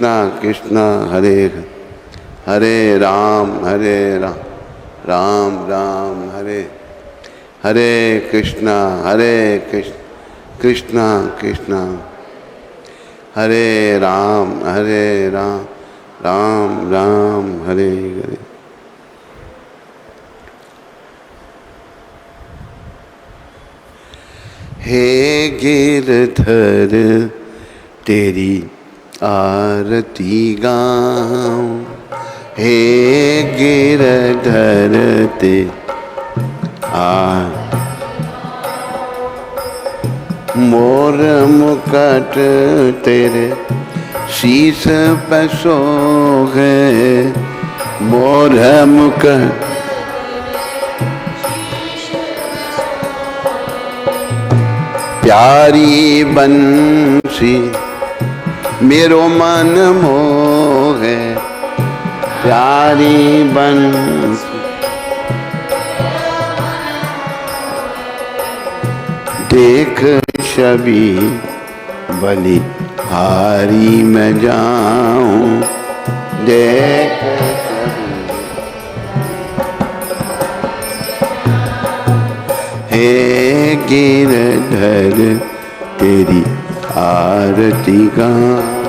कृष्णा कृष्णा हरे हरे राम राम राम हरे हरे कृष्णा कृष्णा कृष्णा हरे राम राम राम हरे हरे। हे गिरधर तेरी आरती गाऊं, हे गिरधर ते मोर मुकुट तेरे शीश पे सोहे, मोर मुकुट प्यारी बंसी मेरो मन मोहे, प्यारी बंसी देख छवि बलि हारी मैं जाऊं, देख हे गिरधर तेरी आरती गाऊं।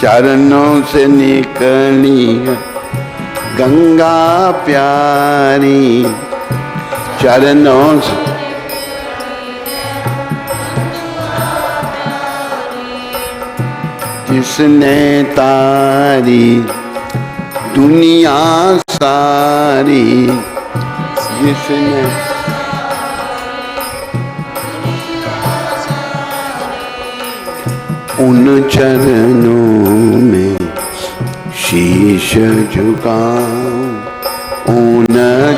चरणों से निकली गंगा प्यारी, चरणों से जिसने तारी दुनिया सारी, जिसने उन चरणों में शीश झुकाऊं, उन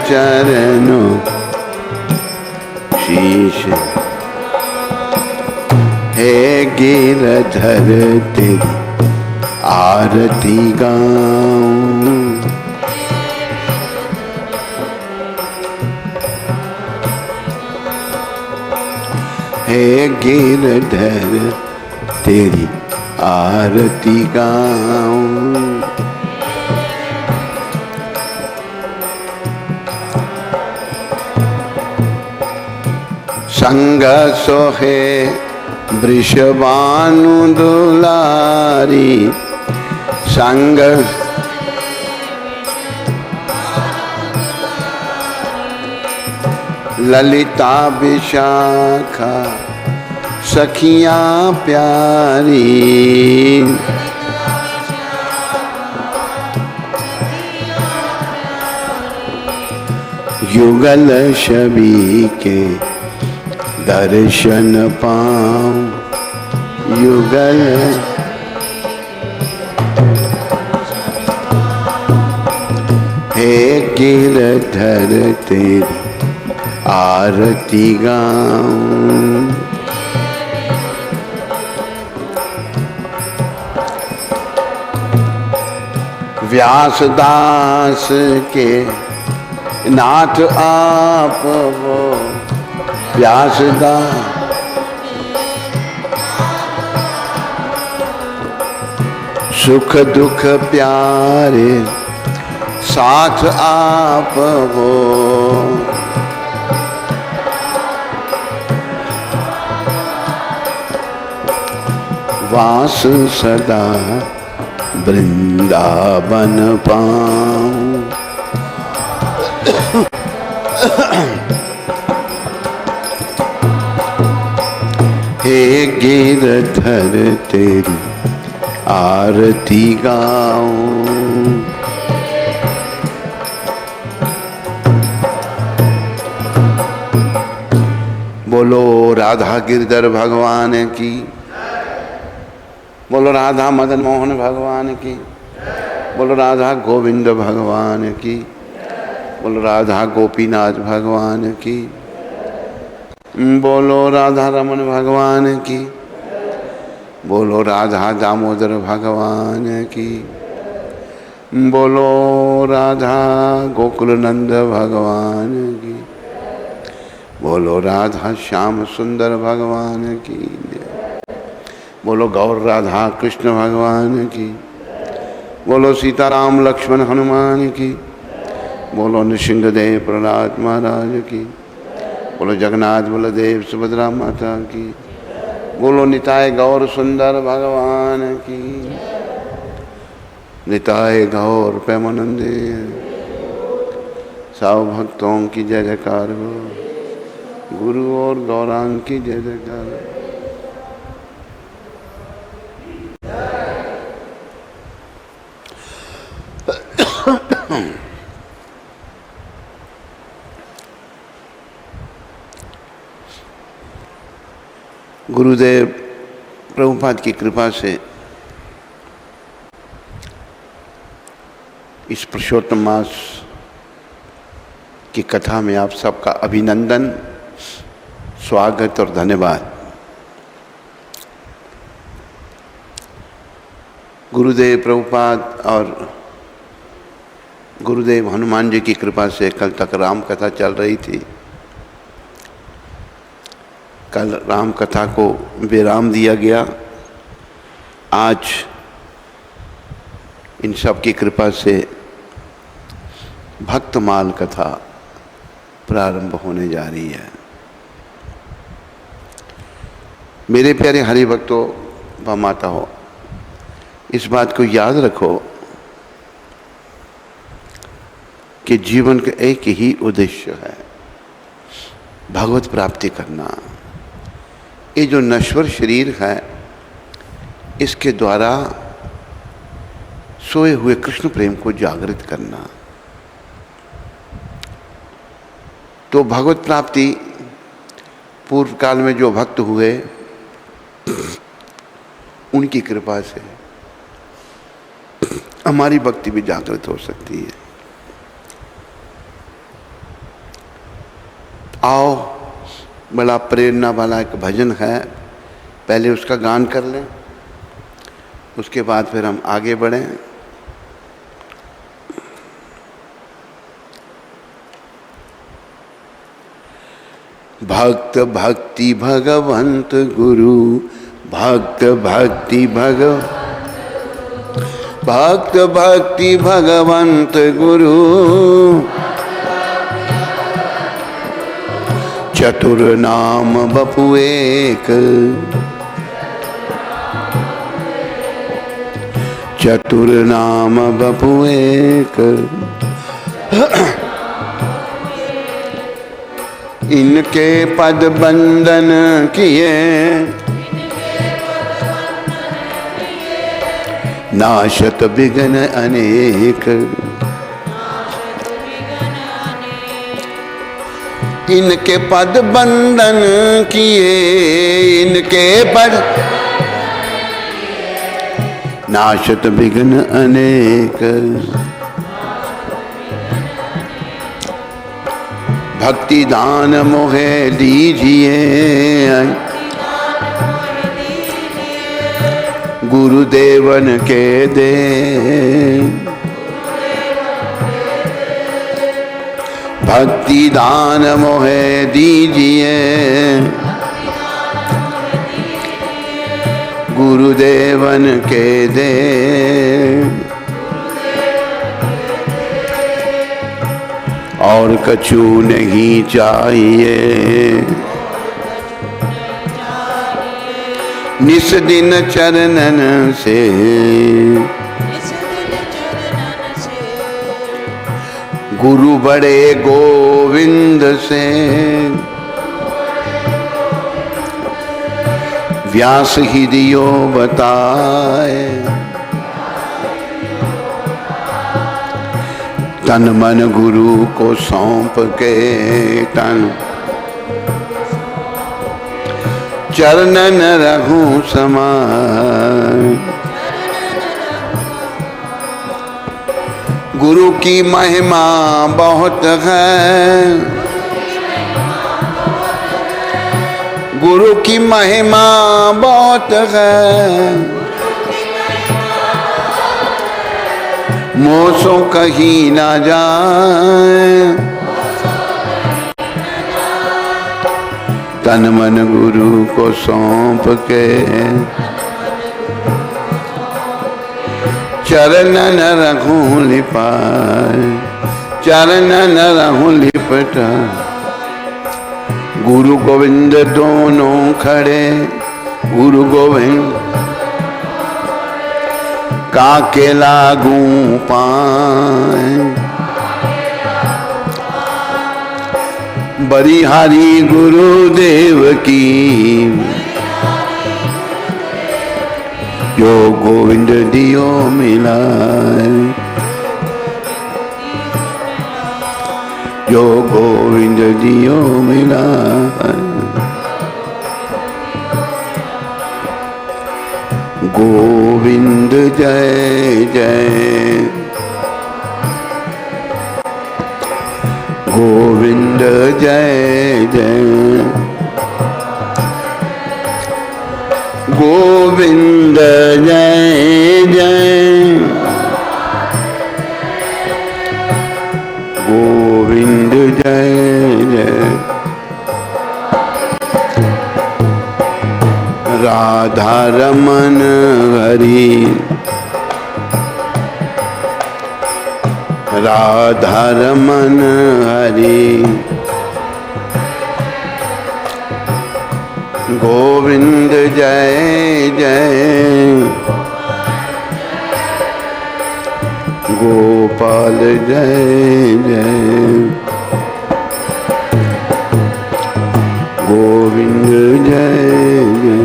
चरणों शीश। हे गिरधर तेरी आरती गाऊं, हे गिरधर तेरी आरती गाऊं। संग सोहे वृषभानु दुलारी, संग ललिता विशाखा सखियां प्यारी, युगल छवि के दर्शन पाऊं, युगल हे गिरधर तेरी आरती गाऊं। व्यासदास के नाथ आप हो, व्यासदास सुख दुख प्यारे साथ आप हो, वास सदा वृंदावन पाऊं। हे गिरधर तेरी आरती गाऊं, बोलो राधा गिरधर भगवान की, बोलो राधा मदन मोहन भगवान की, बोलो राधा गोविंद भगवान की, बोलो राधा गोपीनाथ भगवान की, बोलो राधा रमन भगवान की, बोलो राधा दामोदर भगवान की, बोलो राधा गोकुल नंद भगवान की, बोलो राधा श्याम सुंदर भगवान की जय। बोलो गौर राधा कृष्ण भगवान की। बोलो सीताराम लक्ष्मण हनुमान की। बोलो नृसिंहदेव प्रहलाद महाराज की। बोलो जगन्नाथ बलदेव सुभद्रा माता की। बोलो निताय गौर सुंदर भगवान की। निताय गौर प्रेमानंदे। सब भक्तों की जय जयकार हो। गुरु और गौरांग की जय जयकार। गुरुदेव प्रभुपाद की कृपा से इस पुरुषोत्तम मास की कथा में आप सबका अभिनंदन, स्वागत और धन्यवाद। गुरुदेव प्रभुपाद और गुरुदेव हनुमान जी की कृपा से कल तक राम कथा चल रही थी। कल राम कथा को विराम दिया गया। आज इन सब की कृपा से भक्तमाल कथा प्रारंभ होने जा रही है। मेरे प्यारे हरि भक्तों व माता हो, इस बात को याद रखो कि जीवन का एक ही उद्देश्य है, भगवत प्राप्ति करना। ये जो नश्वर शरीर है, इसके द्वारा सोए हुए कृष्ण प्रेम को जागृत करना। तो भगवत प्राप्ति पूर्व काल में जो भक्त हुए उनकी कृपा से हमारी भक्ति भी जागृत हो सकती है। आओ, बड़ा प्रेरणा वाला एक भजन है, पहले उसका गान कर लें, उसके बाद फिर हम आगे बढ़ें। भक्त भक्ति भगवंत गुरु, भक्त भक्ति भक्त भक्ति भगवंत गुरु, चतुर नाम बपु एक, चतुर नाम बपु एक। इनके पद बंदन किए, नाशत विघ्न अनेक। इनके पद बंदन किए, इनके पद नाशत विघ्न अनेक। भक्ति दान मोहे दीजिए, गुरुदेवन के दे। भक्ति दान मोहे दीजिए, गुरुदेवन के दे। और कछु नहीं चाहिए, निस दिन चरणन से। गुरु बड़े गोविंद से, व्यास ही दियो बताए। तन मन गुरु को सौंप के, तन चरणन रहूं समाए। गुरु की महिमा बहुत है, गुरु की महिमा बहुत है। मोसों कहीं ना जाए, तन मन गुरु को सौंप के, चरणन रखूं लिपाए, चरणन रखूं लिपटा। गुरु गोविंद दोनों खड़े, गुरु गोविंद काके लागू पाए। बरिहारी गुरुदेव की, जो गोविंद दियो मिलाए, जो गोविंद दियो मिलाए। गोविंद जय जय, गोविंद जय जय, गोविंद जय जय, गोविंद जय जय। राधा रमन हरि, राधा रमन हरि, गोविंद जय जय, गोपाल जय जय, गोविंद जय जय।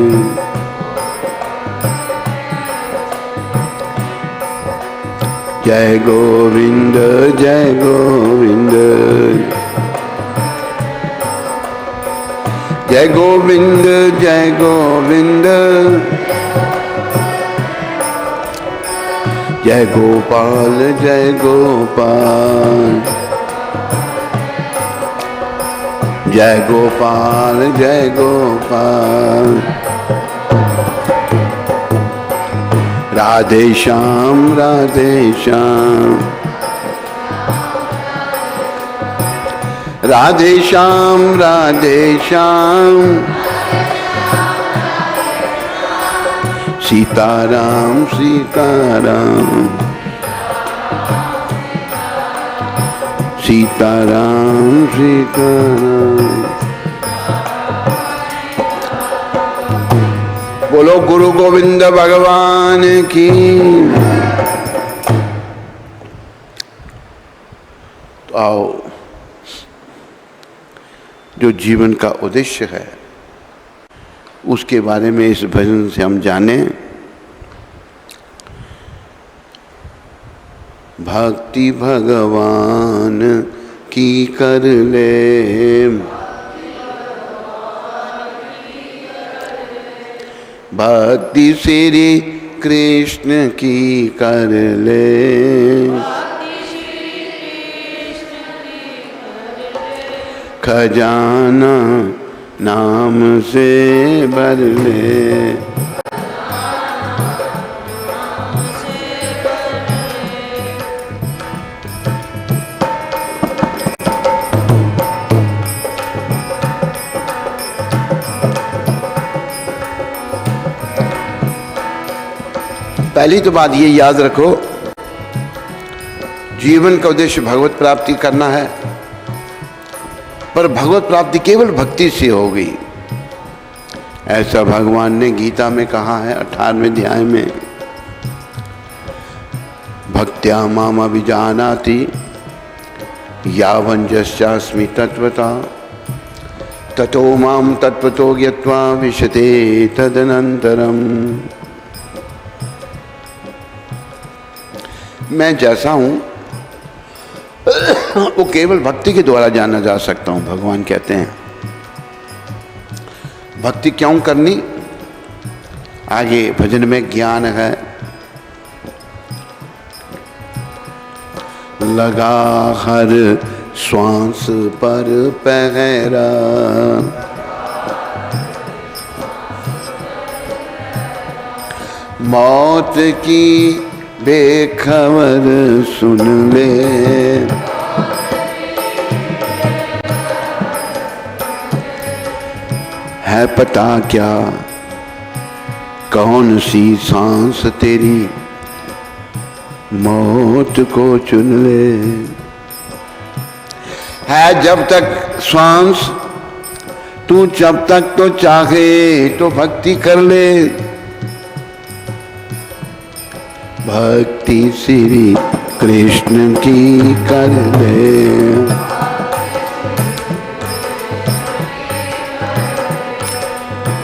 जय गोविंद जय गोविंद, जय गोविंद जय गोविंद, जय गोपाल जय गोपाल, जय गोपाल जय गोपाल। राधे श्याम राधे श्याम, राधे श्याम राधे श्याम, सीताराम सीताराम, सीताराम सीताराम। बोलो गुरु गोविंद भगवान की। तो आओ, जो जीवन का उद्देश्य है उसके बारे में इस भजन से हम जानें। भक्ति भगवान की कर ले, भक्ति श्री कृष्ण की कर ले, खजाना नाम से भर ले। पहली तो बात ये याद रखो, जीवन का उद्देश्य भगवत प्राप्ति करना है, पर भगवत प्राप्ति केवल भक्ति से होगी, ऐसा भगवान ने गीता में कहा है 18वें अध्याय में। भक्त्या माम अभिजानाति यावञ्जस्यास्मि तत्वता, ततो माम तत्वतो ज्ञत्वा विशते तदनंतरम। मैं जैसा हूं वो केवल भक्ति के द्वारा जाना जा सकता हूं, भगवान कहते हैं। भक्ति क्यों करनी, आगे भजन में ज्ञान है। लगा हर श्वास पर पहरा, मौत की बेखबर सुन ले, है पता क्या कौन सी सांस तेरी मौत को चुन ले। है जब तक सांस तू जब तक तो चाहे तो भक्ति कर ले। भक्ति श्री कृष्ण की कर ले।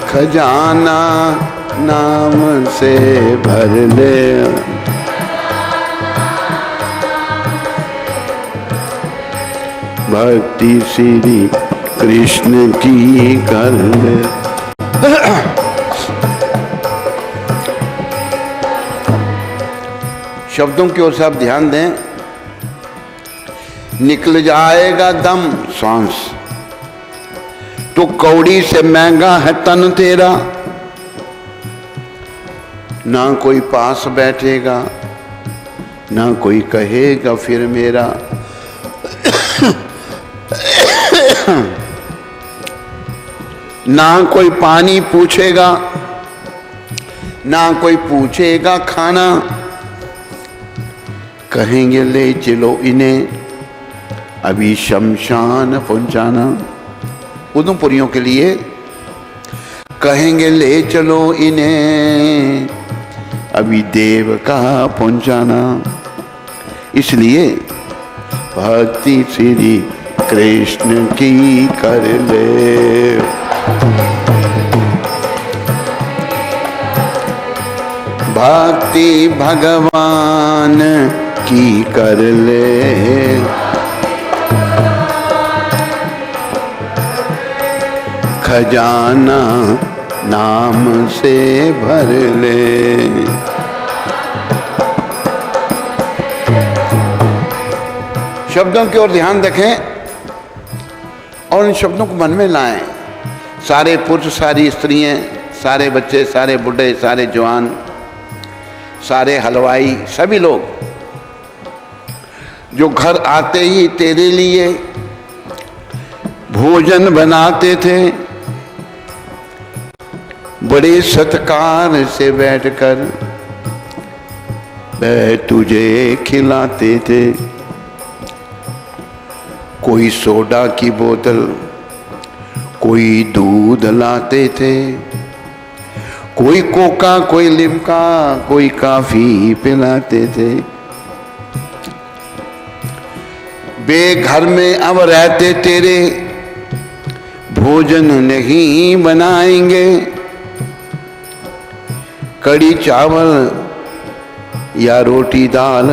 खजाना नाम से भर ले। भक्ति श्री कृष्ण की कर ले। शब्दों की ओर से आप ध्यान दें। निकल जाएगा दम सांस तो कौड़ी से महंगा है तन तेरा। ना कोई पास बैठेगा ना कोई कहेगा फिर मेरा। ना कोई पानी पूछेगा ना कोई पूछेगा खाना। कहेंगे ले चलो इन्हें अभी शमशान पहुंचाना। उधमपुरियों के लिए कहेंगे ले चलो इन्हें अभी देव का पहुंचाना। इसलिए भक्ति श्री कृष्ण की कर ले। भक्ति भगवान की कर ले। खजाना नाम से भर ले। शब्दों की ओर ध्यान रखें और इन शब्दों को मन में लाएं। सारे पुरुष सारी स्त्रियां सारे बच्चे सारे बुढ़े सारे जवान सारे हलवाई सभी लोग जो घर आते ही तेरे लिए भोजन बनाते थे, बड़े सत्कार से बैठकर वह तुझे खिलाते थे। कोई सोडा की बोतल कोई दूध लाते थे, कोई कोका कोई लिमका कोई कॉफी पिलाते वे घर में अब रहते तेरे भोजन नहीं बनाएंगे। कड़ी चावल या रोटी दाल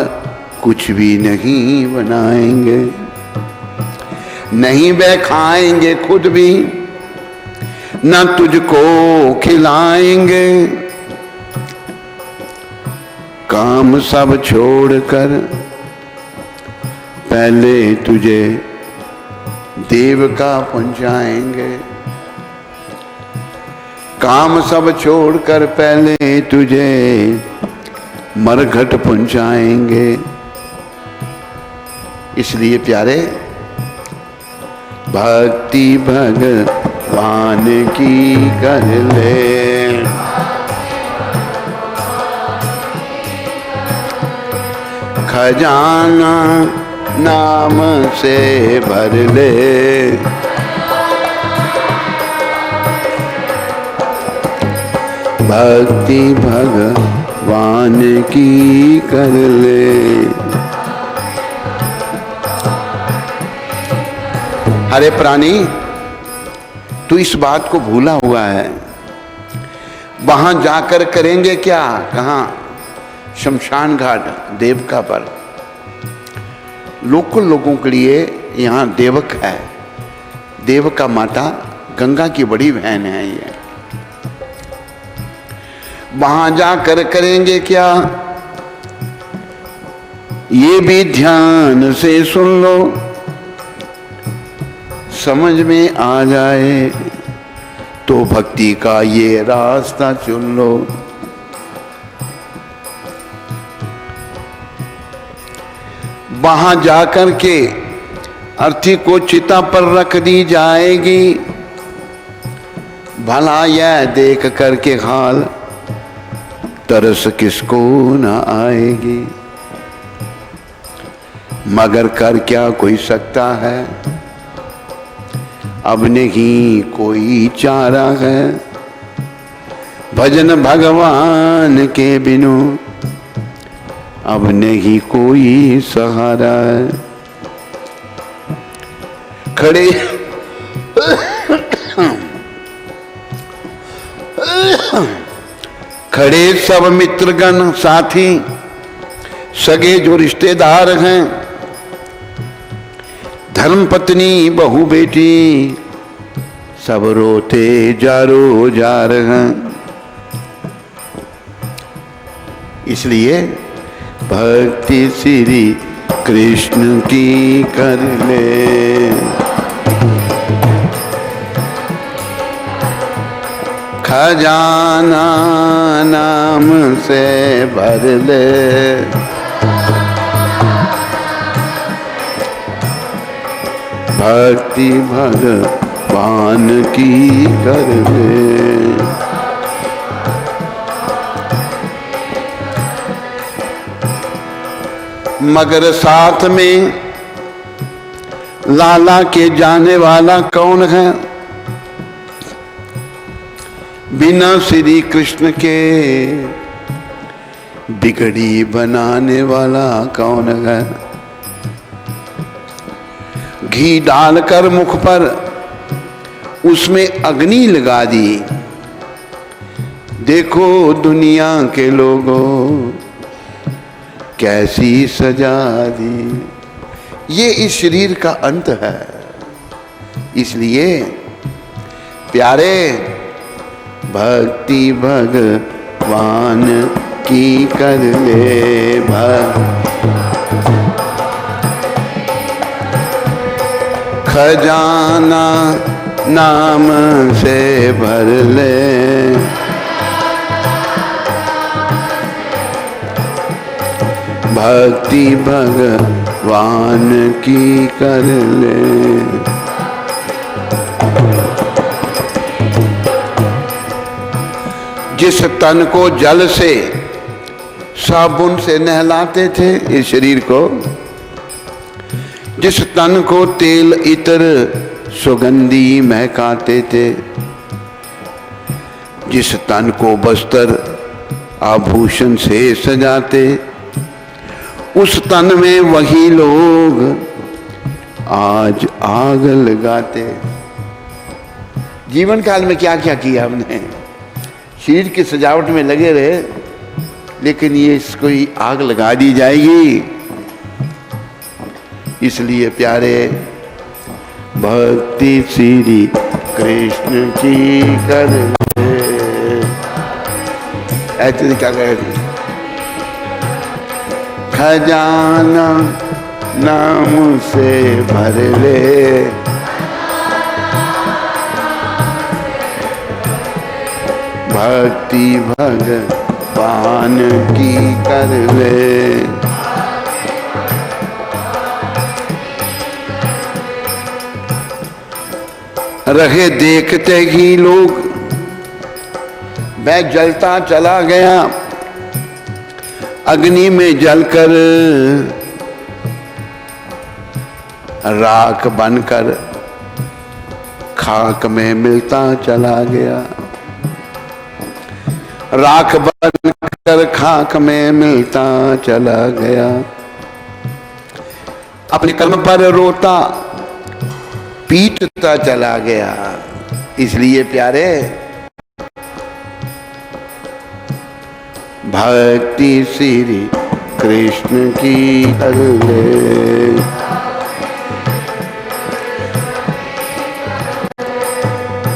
कुछ भी नहीं बनाएंगे। नहीं वे खाएंगे खुद भी न तुझको खिलाएंगे। काम सब छोड़कर पहले तुझे देव का पहुंचाएंगे। काम सब छोड़कर पहले तुझे मरघट पहुंचाएंगे। इसलिए प्यारे भक्ति भगवान की कर ले। खजाना नाम से भर ले। भक्ति भगवान की कर ले। अरे प्राणी तू इस बात को भूला हुआ है। वहां जाकर करेंगे क्या? कहां? शमशान घाट देवका पर। लोकल लोगों के लिए यहाँ देवक है। देवका माता गंगा की बड़ी बहन है ये। वहां जाकर करेंगे क्या? ये भी ध्यान से सुन लो, समझ में आ जाए तो भक्ति का ये रास्ता चुन लो। वहां जाकर के अर्थी को चिता पर रख दी जाएगी। भला यह देख करके हाल तरस किसको न आएगी। मगर कर क्या कोई सकता है, अब नहीं कोई चारा है। भजन भगवान के बिनु अब नहीं कोई सहारा है। खड़े खड़े सब मित्रगण साथी सगे जो रिश्तेदार हैं, धर्म पत्नी बहू बेटी सब रोते जारो जार हैं। इसलिए भक्ति श्री कृष्ण की कर ले, खजाना नाम से भर ले। भक्ति भगवान की कर ले। मगर साथ में लाला के जाने वाला कौन है, बिना श्री कृष्ण के बिगड़ी बनाने वाला कौन है। घी डालकर मुख पर उसमें अग्नि लगा दी, देखो दुनिया के लोगों कैसी सजा दी। ये इस शरीर का अंत है। इसलिए प्यारे भक्ति भगवान की कर ले, खजाना नाम से भर ले। भक्ति भगवान की कर ले। जिस तन को जल से साबुन से नहलाते थे, इस शरीर को, जिस तन को तेल इत्र सुगंधी महकाते थे, जिस तन को वस्त्र आभूषण से सजाते, उस तन में वही लोग आज आग लगाते। जीवन काल में क्या क्या किया हमने, शरीर की सजावट में लगे रहे, लेकिन ये इसको ही आग लगा दी जाएगी। इसलिए प्यारे भक्ति श्री कृष्ण की कर ले। ऐसे क्या कहे, खजाना नाम से भर ले। भक्ति भगवान की कर ले। रहे देखते ही लोग, मैं जलता चला गया अग्नि में जलकर, राख बनकर खाक में मिलता चला गया। राख बनकर खाक में मिलता चला गया। अपने कर्म पर रोता पीटता चला गया। इसलिए प्यारे भक्ति श्री कृष्ण की कर ले।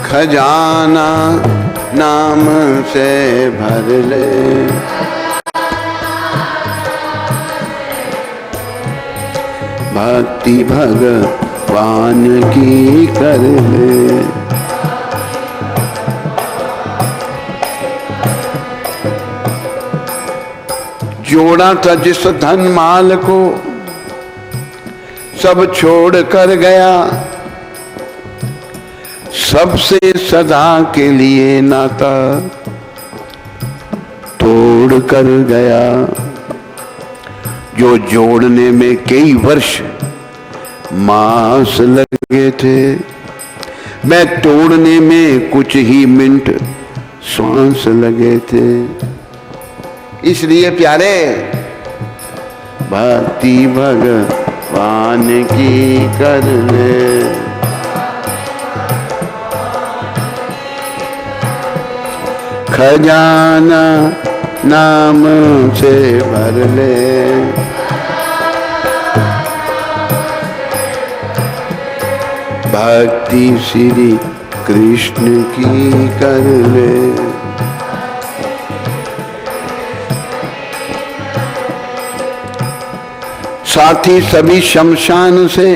खजाना नाम से भर ले। भक्ति भगवान की कर ले। जोड़ा था जिस धन माल को, सब छोड़ कर गया। सबसे सदा के लिए नाता तोड़ कर गया। जो जोड़ने में कई वर्ष मास लगे थे, मैं तोड़ने में कुछ ही मिनट श्वास लगे थे। इसलिए प्यारे भक्ति भगवान की कर ले, खजाना नाम से भर ले। भक्ति श्री कृष्ण की कर ले। साथी सभी शमशान से,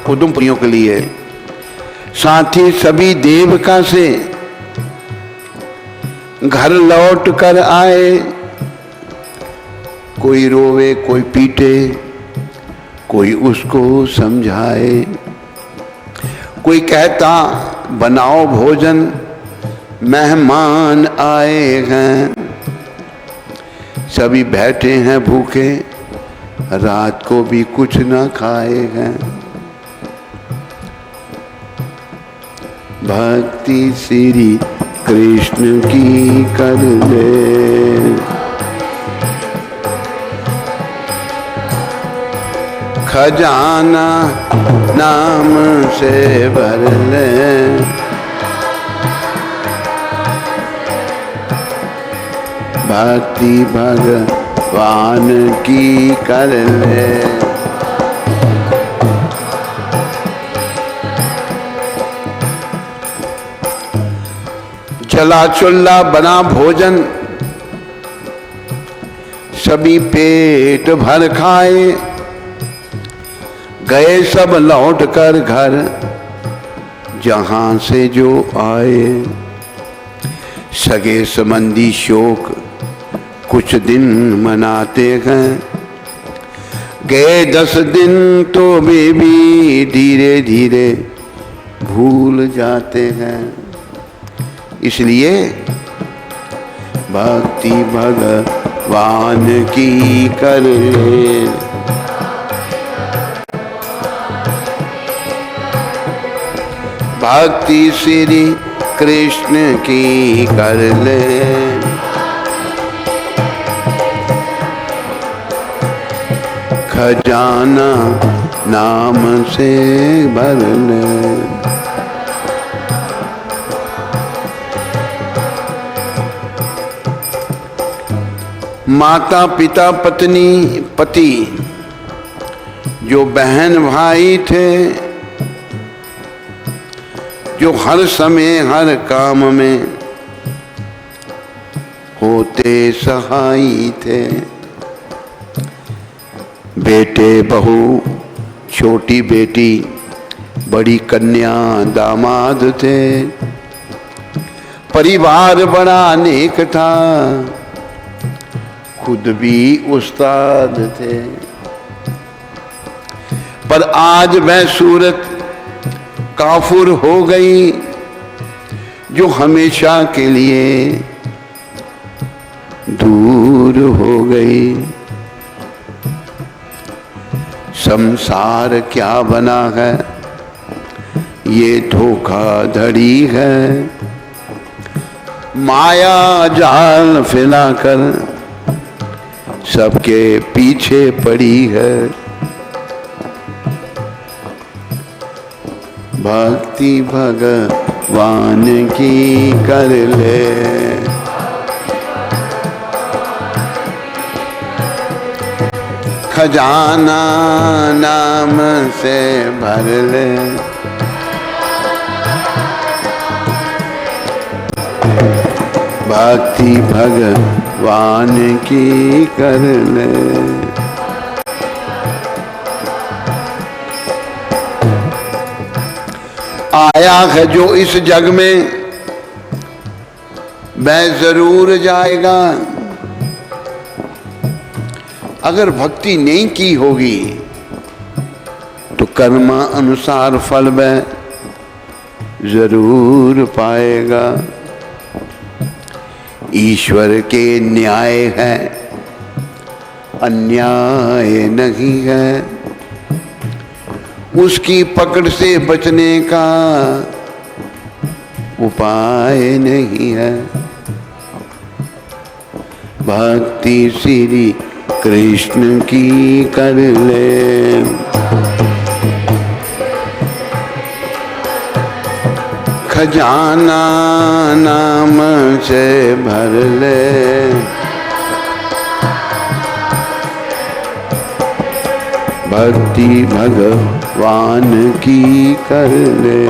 उधमपुरियों के लिए, साथी सभी देवका से घर लौट कर आए। कोई रोवे, कोई पीटे, कोई उसको समझाए, कोई कहता बनाओ भोजन मेहमान आए हैं। सभी बैठे हैं भूखे, रात को भी कुछ ना खाए हैं। भक्ति श्री कृष्ण की कर ले, खजाना नाम से भर ले। भक्ति भगवान की कर ले। चला चुल्ला बना भोजन, सभी पेट भर खाए। गए सब लौट कर घर, जहां से जो आए। सगे संबंधी शोक कुछ दिन मनाते हैं। गए 10 दिन तो वे भी धीरे धीरे भूल जाते हैं। इसलिए भक्ति भगवान की कर ले, भक्ति श्री कृष्ण की कर ले। खजाना नाम से भर ले। माता पिता पत्नी पति, जो बहन भाई थे, जो हर समय हर काम में होते सहाई थे। बेटे बहू, छोटी बेटी, बड़ी कन्या, दामाद थे। परिवार बड़ा नेक था, खुद भी उस्ताद थे। पर आज वह सूरत काफुर हो गई, जो हमेशा के लिए दूर हो गई। संसार क्या बना है, ये धोखाधड़ी है। माया जाल फैलाकर सबके पीछे पड़ी है। भक्ति भगवान की कर ले, खजाना नाम से भर ले। भक्ति भगवान की कर ले। आया है जो इस जग में, वह जरूर जाएगा। अगर भक्ति नहीं की होगी तो कर्म अनुसार फल वह जरूर पाएगा। ईश्वर के न्याय है, अन्याय नहीं है। उसकी पकड़ से बचने का उपाय नहीं है। भक्ति श्री कृष्ण की कर ले, खजाना नाम से भर ले। भक्ति भगवान की कर ले।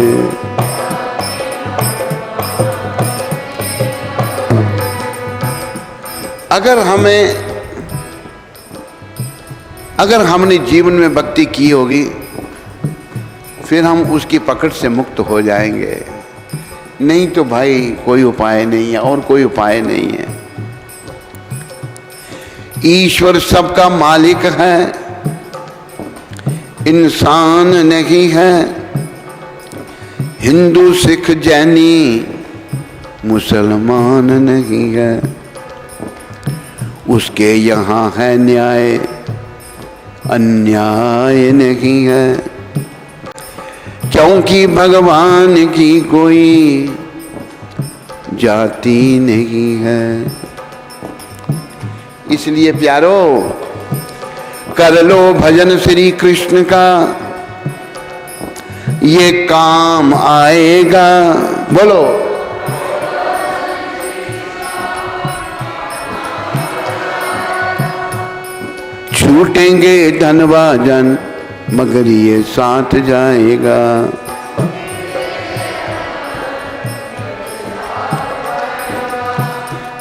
अगर हमने जीवन में भक्ति की होगी, फिर हम उसकी पकड़ से मुक्त हो जाएंगे। नहीं तो भाई कोई उपाय नहीं है, और कोई उपाय नहीं है। ईश्वर सबका मालिक है, इंसान नहीं है। हिंदू सिख जैनी मुसलमान नहीं है। उसके यहाँ है न्याय, अन्याय नहीं है। क्योंकि भगवान की कोई जाति नहीं है। इसलिए प्यारो, कर लो भजन श्री कृष्ण का, ये काम आएगा। बोलो, छूटेंगे धनवाजन मगर ये साथ जाएगा।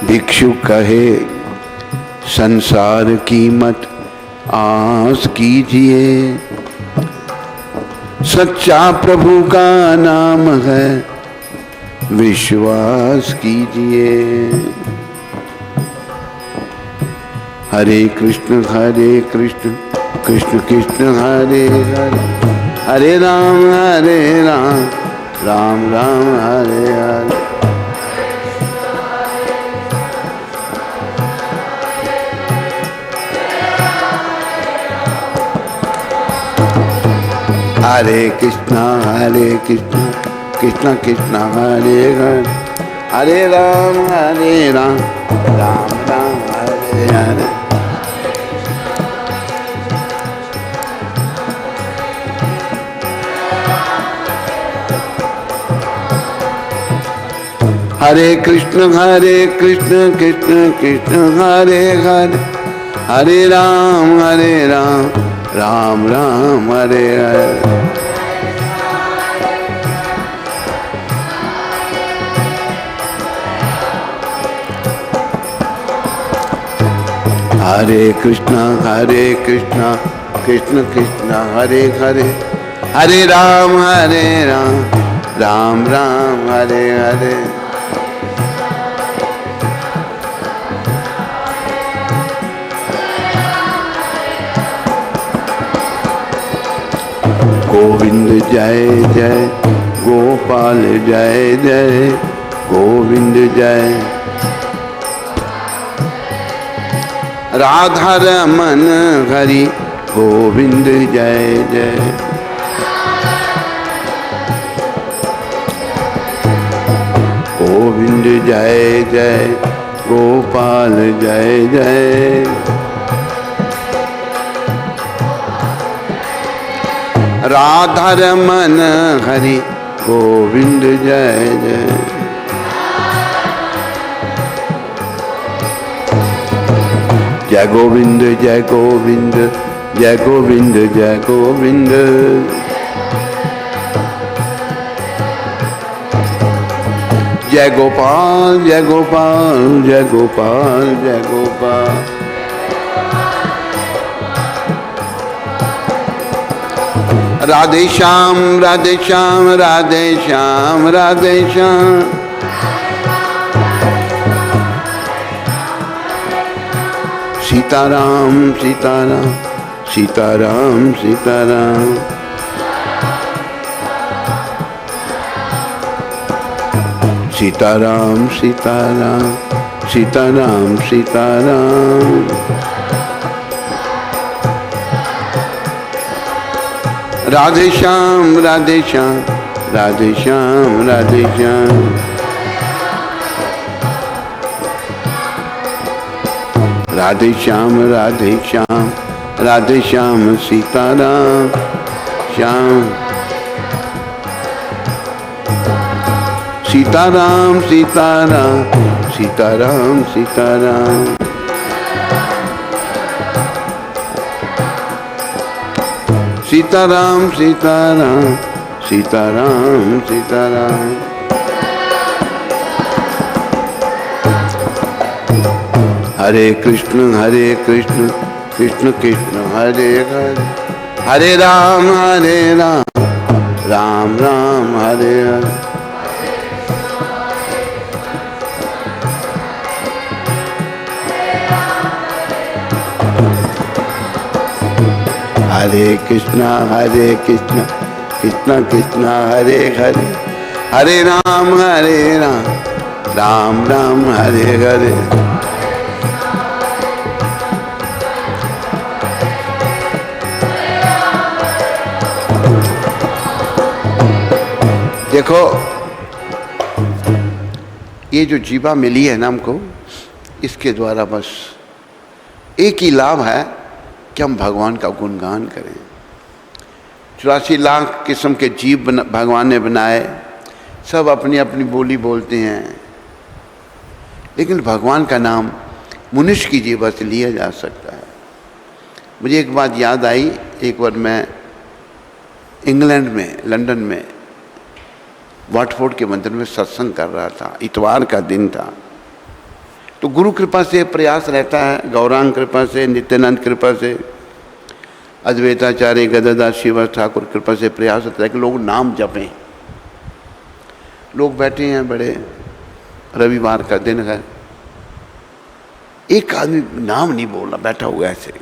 भिक्षु कहे संसार की मत आस कीजिए, सच्चा प्रभु का नाम है विश्वास कीजिए। हरे कृष्ण कृष्ण कृष्ण हरे हरे, हरे राम राम राम हरे हरे। हरे कृष्णा कृष्ण कृष्ण हरे हरे, हरे राम राम राम हरे हरे। हरे कृष्ण कृष्ण कृष्ण हरे हरे, हरे राम राम राम हरे हरे। हरे कृष्ण कृष्ण कृष्ण हरे हरे, हरे राम राम राम हरे हरे। गोविंद जय जय गोपाल जय जय गोविंद जय। राधा रमन हरि गोविंद जय जय। गोविंद जय जय गोपाल जय जय। राधा रमन हरि गोविंद जय जय। जय गोविंद जय गोविंद जय गोविंद जय गोविंद। जय गोपाल जय गोपाल जय गोपाल जय गोपाल। राधे श्याम राधे श्याम राधे श्याम राधे श्याम। सीताराम सीताराम सीताराम सीताराम। सीताराम सीताराम सीताराम सीताराम। राधे श्याम राधे श्याम राधे श्याम राधे श्याम। राधे श्याम राधे श्याम राधे श्याम सीताराम श्याम। सीताराम सीताराम सीताराम सीताराम। सीताराम सीताराम सीताराम सीताराम। हरे कृष्ण कृष्ण कृष्ण हरे हरे, हरे राम राम राम हरे हरे। हरे कृष्ण कृष्ण कृष्ण हरे हरे, हरे राम राम राम हरे हरे। देखो ये जो जीवा मिली है ना हमको, इसके द्वारा बस एक ही लाभ है कि हम भगवान का गुणगान करें। 84 लाख किस्म के जीव भगवान ने बनाए, सब अपनी अपनी बोली बोलते हैं, लेकिन भगवान का नाम मनुष्य की जीवा से लिया जा सकता है। मुझे एक बात याद आई, एक बार मैं इंग्लैंड में लंदन में वाटफोर्ड के मंदिर में सत्संग कर रहा था, इतवार का दिन था। तो गुरु कृपा से प्रयास रहता है, गौरांग कृपा से, नित्यानंद कृपा से, अद्वैताचार्य गदाधर श्रीवास ठाकुर कृपा से प्रयास होता है कि लोग नाम जपें। लोग बैठे हैं, बड़े रविवार का दिन है, एक आदमी नाम नहीं बोल रहा, बैठा हुआ ऐसे।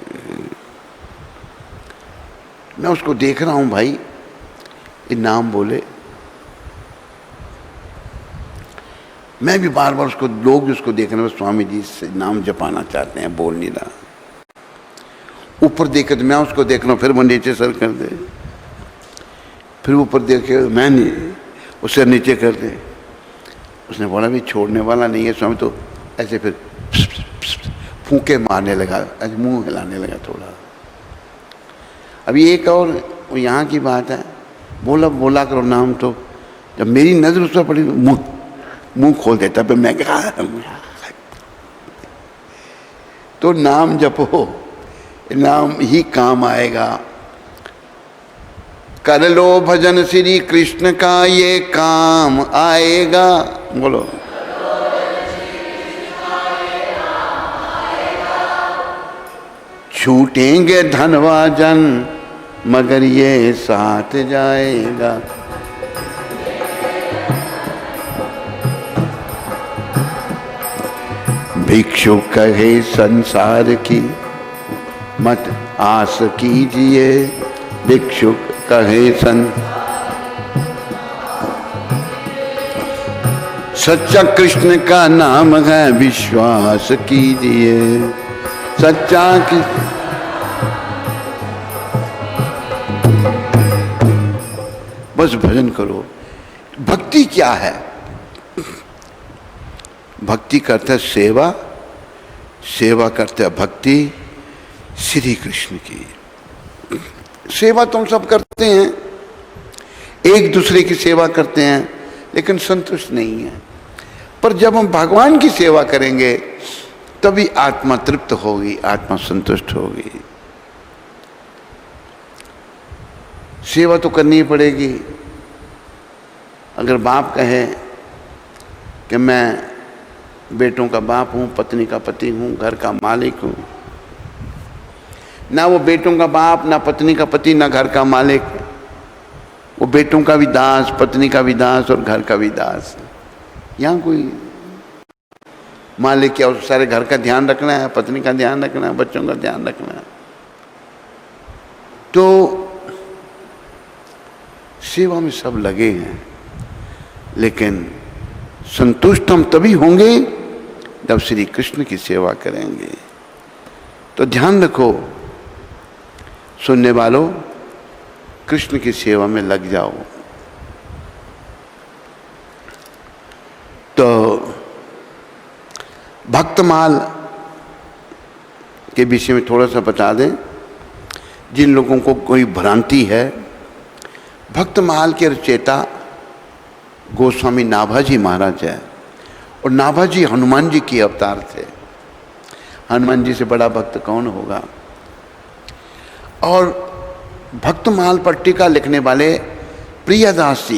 मैं उसको देख रहा हूं, भाई ये नाम बोले। मैं भी बार बार उसको, लोग भी उसको देख रहे हैं, स्वामी जी से नाम जपाना चाहते हैं, बोल नहीं रहा। ऊपर देखे तो मैं उसको देख रहा हूँ, फिर वो नीचे सर कर दे, फिर ऊपर देखे मैं नहीं, उससे नीचे कर दे। उसने बोला भी छोड़ने वाला नहीं है स्वामी, तो ऐसे फिर फूंके मारने लगा, ऐसे मुंह हिलाने लगा थोड़ा। अभी एक और यहाँ की बात है, बोला करो नाम, तो जब मेरी नजर उस पर पड़ी मुंह खोल देता, फिर मैं क्या, तो नाम जपो, नाम ही काम आएगा। कर लो भजन श्री कृष्ण का, ये काम आएगा। बोलो छूटेंगे धनवा जन, मगर ये साथ जाएगा। भिक्षु कहे संसार की मत आस कीजिए, भिक्षु कहे सच्चा कृष्ण का नाम है, विश्वास कीजिए सच्चा की। बस भजन करो। भक्ति क्या है? भक्ति करते सेवा, सेवा करते भक्ति श्री कृष्ण की। सेवा तो हम सब करते हैं, एक दूसरे की सेवा करते हैं, लेकिन संतुष्ट नहीं है। पर जब हम भगवान की सेवा करेंगे तभी आत्मा तृप्त होगी, आत्मा संतुष्ट होगी। सेवा तो करनी ही पड़ेगी। अगर बाप कहे कि मैं बेटों का बाप हूं, पत्नी का पति हूं, घर का मालिक हूं, ना वो बेटों का बाप, ना पत्नी का पति, ना घर का मालिक, वो बेटों का भी दास, पत्नी का भी दास और घर का भी दास। यहाँ कोई मालिक क्या, उस सारे घर का ध्यान रखना है, पत्नी का ध्यान रखना है, बच्चों का ध्यान रखना है। तो सेवा में सब लगे हैं, लेकिन संतुष्ट हम तभी होंगे जब श्री कृष्ण की सेवा करेंगे। तो ध्यान रखो सुनने वालों, कृष्ण की सेवा में लग जाओ। तो भक्तमाल के विषय में थोड़ा सा बता दें, जिन लोगों को कोई भ्रांति है। भक्तमाल के रचयिता गोस्वामी नाभाजी महाराज है, और नाभाजी हनुमान जी के अवतार थे। हनुमान जी से बड़ा भक्त कौन होगा। और भक्तमाल पर टीका लिखने वाले प्रियदास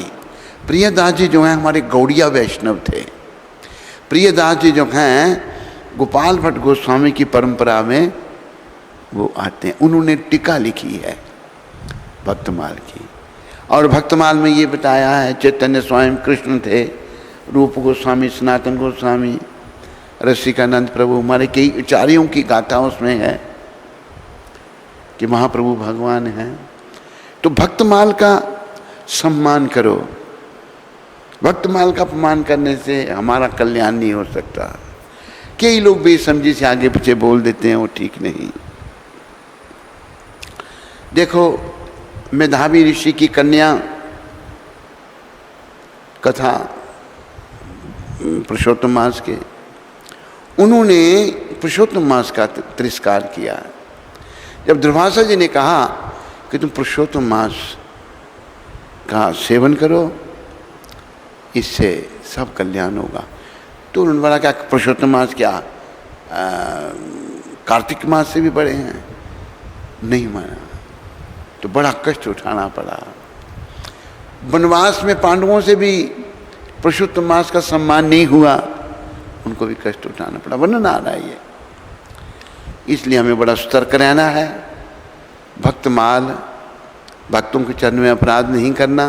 जी जो हैं हमारे गौड़िया वैष्णव थे। प्रियदास जी जो हैं गोपाल भट्ट गोस्वामी की परंपरा में वो आते हैं। उन्होंने टीका लिखी है भक्तमाल की, और भक्तमाल में ये बताया है चैतन्य स्वयं कृष्ण थे, रूप गोस्वामी, सनातन गोस्वामी, रसिकानंद प्रभु, हमारे कई आचार्यों की गाथा उसमें है कि महाप्रभु भगवान हैं। तो भक्तमाल का सम्मान करो। भक्तमाल का अपमान करने से हमारा कल्याण नहीं हो सकता। कई लोग बेसमझी से आगे पीछे बोल देते हैं, वो ठीक नहीं। देखो मेधावी ऋषि की कन्या कथा पुरुषोत्तम मास के, उन्होंने पुरुषोत्तम मास का तिरस्कार किया। जब दुर्वासा जी ने कहा कि तुम पुरुषोत्तम मास का सेवन करो, इससे सब कल्याण होगा, तो उन्होंने बोला क्या पुरुषोत्तम मास क्या कार्तिक मास से भी बड़े हैं? नहीं माना, तो बड़ा कष्ट उठाना पड़ा। वनवास में पांडवों से भी पुरुषोत्तम मास का सम्मान नहीं हुआ, उनको भी कष्ट उठाना पड़ा। वर्णन आ रहा है ये। इसलिए हमें बड़ा सतर्क रहना है। भक्तमाल, भक्तों के चरण में अपराध नहीं करना।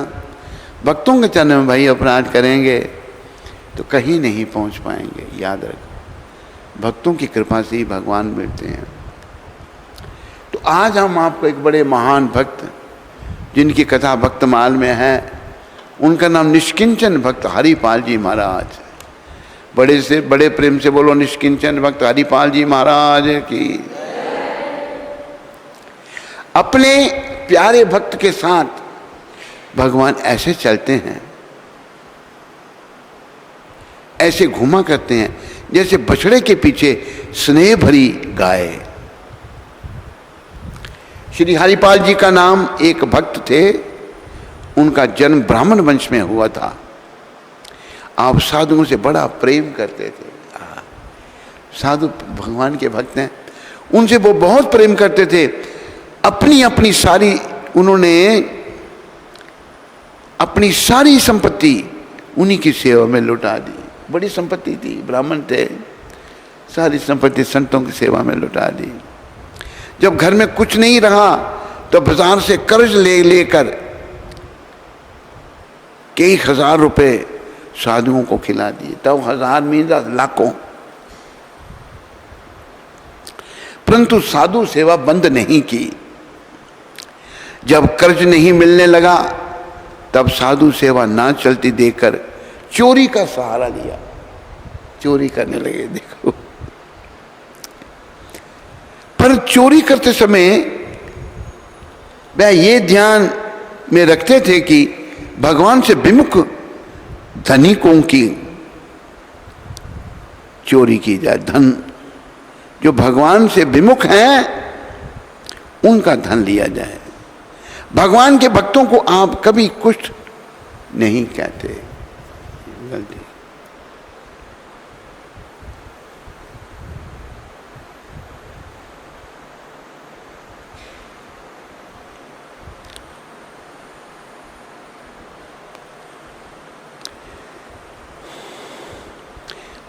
भक्तों के चरण में भाई अपराध करेंगे तो कहीं नहीं पहुंच पाएंगे। याद रखो, भक्तों की कृपा से ही भगवान मिलते हैं। तो आज हम आपको एक बड़े महान भक्त जिनकी कथा भक्तमाल में है, उनका नाम निष्किंचन भक्त हरिपाल जी महाराज। बड़े से बड़े प्रेम से बोलो निष्किंचन भक्त हरिपाल जी महाराज की। अपने प्यारे भक्त के साथ भगवान ऐसे चलते हैं, ऐसे घुमा करते हैं जैसे बछड़े के पीछे स्नेह भरी गाय। श्री हरिपाल जी का नाम एक भक्त थे, उनका जन्म ब्राह्मण वंश में हुआ था। आप साधुओं से बड़ा प्रेम करते थे। साधु भगवान के भक्त हैं, उनसे वो बहुत प्रेम करते थे। अपनी अपनी सारी उन्होंने अपनी सारी संपत्ति उन्हीं की सेवा में लुटा दी। बड़ी संपत्ति थी, ब्राह्मण थे, सारी संपत्ति संतों की सेवा में लुटा दी। जब घर में कुछ नहीं रहा तो बाजार से कर्ज ले लेकर कई हजार रुपए साधुओं को खिला दिए। तब हजार मीन लाखों। परंतु साधु सेवा बंद नहीं की। जब कर्ज नहीं मिलने लगा तब साधु सेवा ना चलती देखकर चोरी का सहारा लिया। चोरी करने लगे। देखो, पर चोरी करते समय वह ये ध्यान में रखते थे कि भगवान से विमुख धनिकों की चोरी की जाए। धन जो भगवान से विमुख हैं उनका धन लिया जाए। भगवान के भक्तों को आप कभी कुछ नहीं कहते। गलती।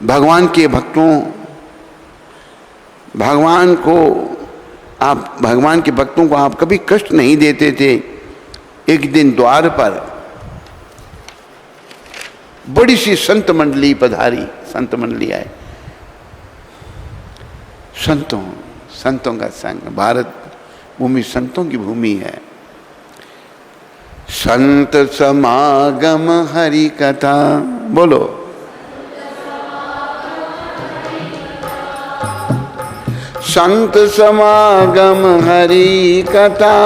भगवान के भक्तों, भगवान के भक्तों को आप कभी कष्ट नहीं देते थे। एक दिन द्वार पर बड़ी सी संत मंडली पधारी। संत मंडली आए। संतों का संग। भारत भूमि संतों की भूमि है। संत समागम हरि कथा बोलो। संत समागम हरि कथा,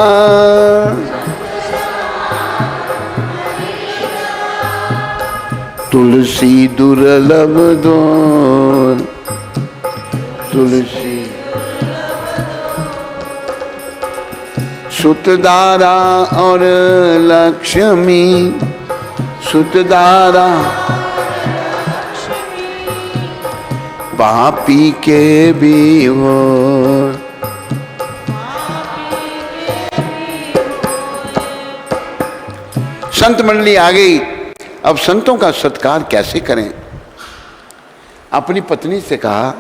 तुलसी दुर्लभ दोर, तुलसी सुतदारा और लक्ष्मी, सुतदारा पापी के भी हो। संत मंडली आ गई। अब संतों का सत्कार कैसे करें? अपनी पत्नी से कहा,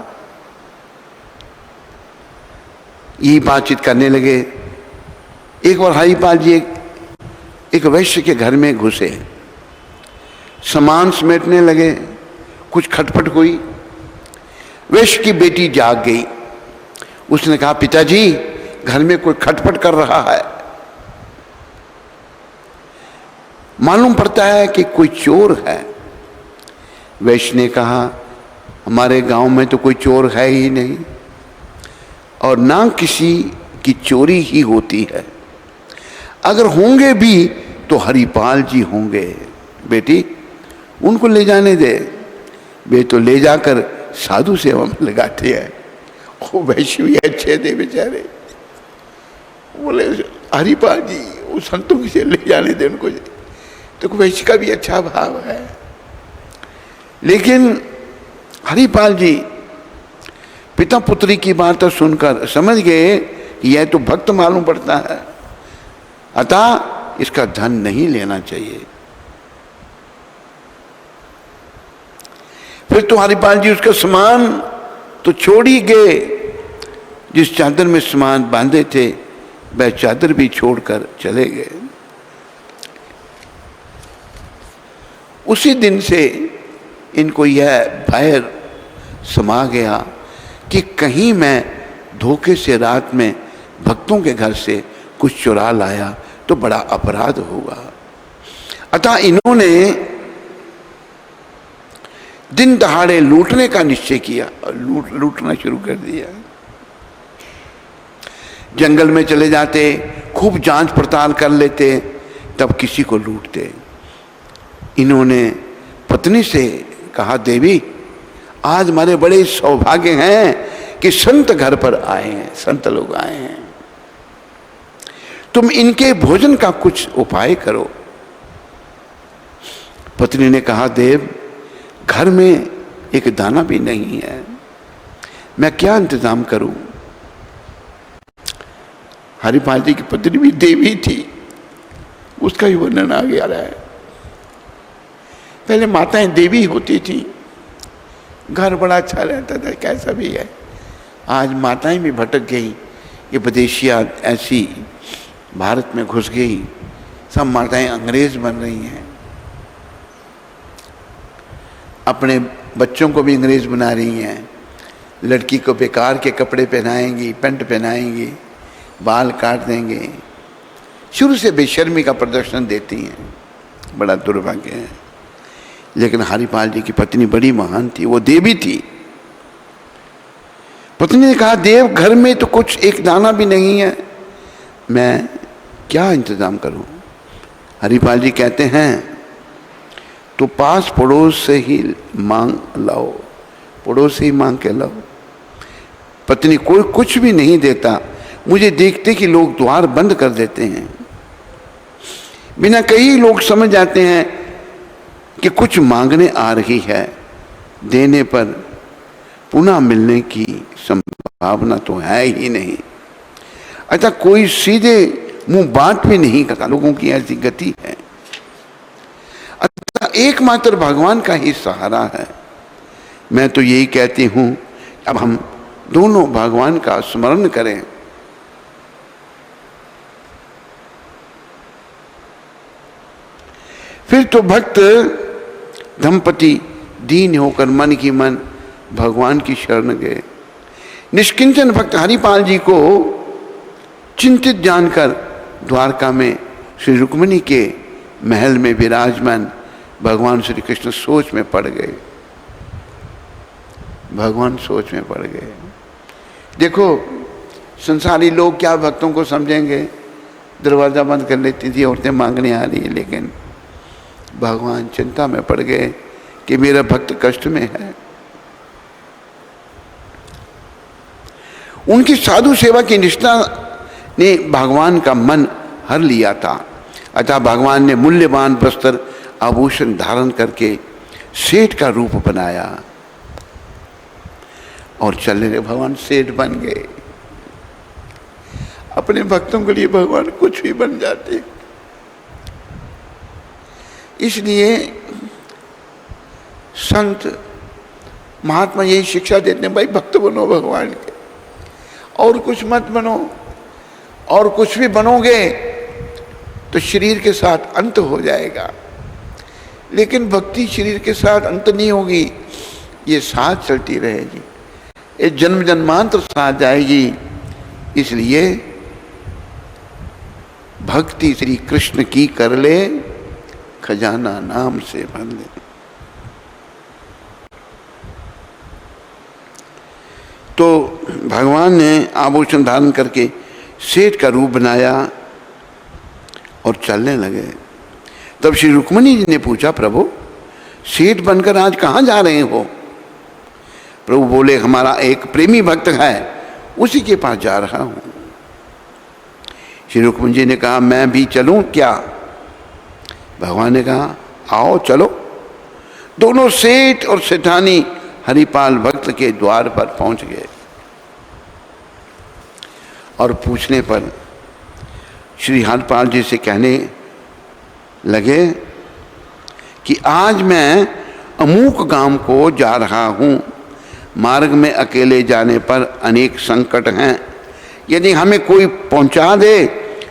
ये बातचीत करने लगे। एक बार हरिपाल जी एक वैश्य के घर में घुसे, सामान समेटने लगे, कुछ खटपट हुई। वैश्य की बेटी जाग गई। उसने कहा, पिताजी घर में कोई खटपट कर रहा है, मालूम पड़ता है कि कोई चोर है। वैश्य ने कहा, हमारे गांव में तो कोई चोर है ही नहीं, और ना किसी की चोरी ही होती है। अगर होंगे भी तो हरिपाल जी होंगे। बेटी उनको ले जाने दे, वे तो ले जाकर साधु सेवा में लगाते हैं। वो वैश्य भी अच्छे थे बेचारे, बोले हरिपाल जी वो संतों से ले जाने दे उनको। तो वैश्य का भी अच्छा भाव है, लेकिन हरिपाल जी पिता पुत्री की बात सुनकर समझ गए कि यह तो भक्त मालूम पड़ता है, अतः इसका धन नहीं लेना चाहिए। फिर तो हरिपाल जी उसका सामान तो छोड़ ही गए। जिस चादर में सामान बांधे थे वह चादर भी छोड़कर चले गए। उसी दिन से इनको यह भय समा गया कि कहीं मैं धोखे से रात में भक्तों के घर से कुछ चुरा लाया तो बड़ा अपराध होगा। अतः इन्होंने दिन दहाड़े लूटने का निश्चय किया और लूटना शुरू कर दिया। जंगल में चले जाते, खूब जांच पड़ताल कर लेते, तब किसी को लूटते। इन्होंने पत्नी से कहा, देवी आज हमारे बड़े सौभाग्य हैं कि संत घर पर आए हैं, संत लोग आए हैं, तुम इनके भोजन का कुछ उपाय करो। पत्नी ने कहा, देव घर में एक दाना भी नहीं है, मैं क्या इंतजाम करूं? हरिपाल जी की पत्नी भी देवी थी, उसका ही वर्णन आ गया रहा है। पहले माताएं देवी होती थी, घर बड़ा अच्छा रहता था, कैसा भी है। आज माताएं भी भटक गई, ये विदेशिया ऐसी भारत में घुस गई, सब माताएं अंग्रेज बन रही हैं, अपने बच्चों को भी अंग्रेज बना रही हैं। लड़की को बेकार के कपड़े पहनाएंगी, पैंट पहनाएंगी, बाल काट देंगे, शुरू से बेशर्मी का प्रदर्शन देती हैं। बड़ा दुर्भाग्य है। लेकिन हरिपाल जी की पत्नी बड़ी महान थी, वो देवी थी। पत्नी ने कहा, देव घर में तो कुछ एक दाना भी नहीं है, मैं क्या इंतजाम करूं? हरिपाल जी कहते हैं, तो पास पड़ोस से ही मांग लाओ, पड़ोस से ही मांग के लाओ। पत्नी, कोई कुछ भी नहीं देता, मुझे देखते कि लोग द्वार बंद कर देते हैं, बिना कई लोग समझ जाते हैं कि कुछ मांगने आ रही है, देने पर पुनः मिलने की संभावना तो है ही नहीं। अच्छा, कोई सीधे मुंह बात भी नहीं करता, लोगों की ऐसी गति है। अच्छा, एकमात्र भगवान का ही सहारा है। मैं तो यही कहती हूं, अब हम दोनों भगवान का स्मरण करें। फिर तो भक्त दंपति दीन होकर मन की मन भगवान की शरण गए। निष्किंचन भक्त हरिपाल जी को चिंतित जानकर द्वारका में श्री रुक्मिणी के महल में विराजमान भगवान श्री कृष्ण सोच में पड़ गए। भगवान सोच में पड़ गए। देखो संसारी लोग क्या भक्तों को समझेंगे, दरवाज़ा बंद कर लेती थी औरतें मांगने आ रही है, लेकिन भगवान चिंता में पड़ गए कि मेरा भक्त कष्ट में है। उनकी साधु सेवा की निष्ठा ने भगवान का मन हर लिया था। अतः भगवान ने मूल्यवान वस्त्र आभूषण धारण करके सेठ का रूप बनाया और चलने लगे। भगवान सेठ बन गए। अपने भक्तों के लिए भगवान कुछ भी बन जाते। इसलिए संत महात्मा यही शिक्षा देते हैं, भाई भक्त बनो भगवान के, और कुछ मत बनो। और कुछ भी बनोगे तो शरीर के साथ अंत हो जाएगा, लेकिन भक्ति शरीर के साथ अंत नहीं होगी, ये साथ चलती रहेगी, ये जन्म जन्मांतर साथ जाएगी। इसलिए भक्ति श्री कृष्ण की कर ले, खजाना नाम से भर ले। तो भगवान ने आभूषण धारण करके सेठ का रूप बनाया और चलने लगे। तब श्री रुक्मिणी जी ने पूछा, प्रभु सेठ बनकर आज कहाँ जा रहे हो? प्रभु बोले, हमारा एक प्रेमी भक्त है, उसी के पास जा रहा हूं। श्री रुक्मिणी जी ने कहा, मैं भी चलूं क्या? भगवान ने कहा, आओ चलो। दोनों सेठ और सेठानी हरिपाल भक्त के द्वार पर पहुंच गए और पूछने पर श्री हरिपाल जी से कहने लगे कि आज मैं अमूक गांव को जा रहा हूं, मार्ग में अकेले जाने पर अनेक संकट हैं, यदि हमें कोई पहुंचा दे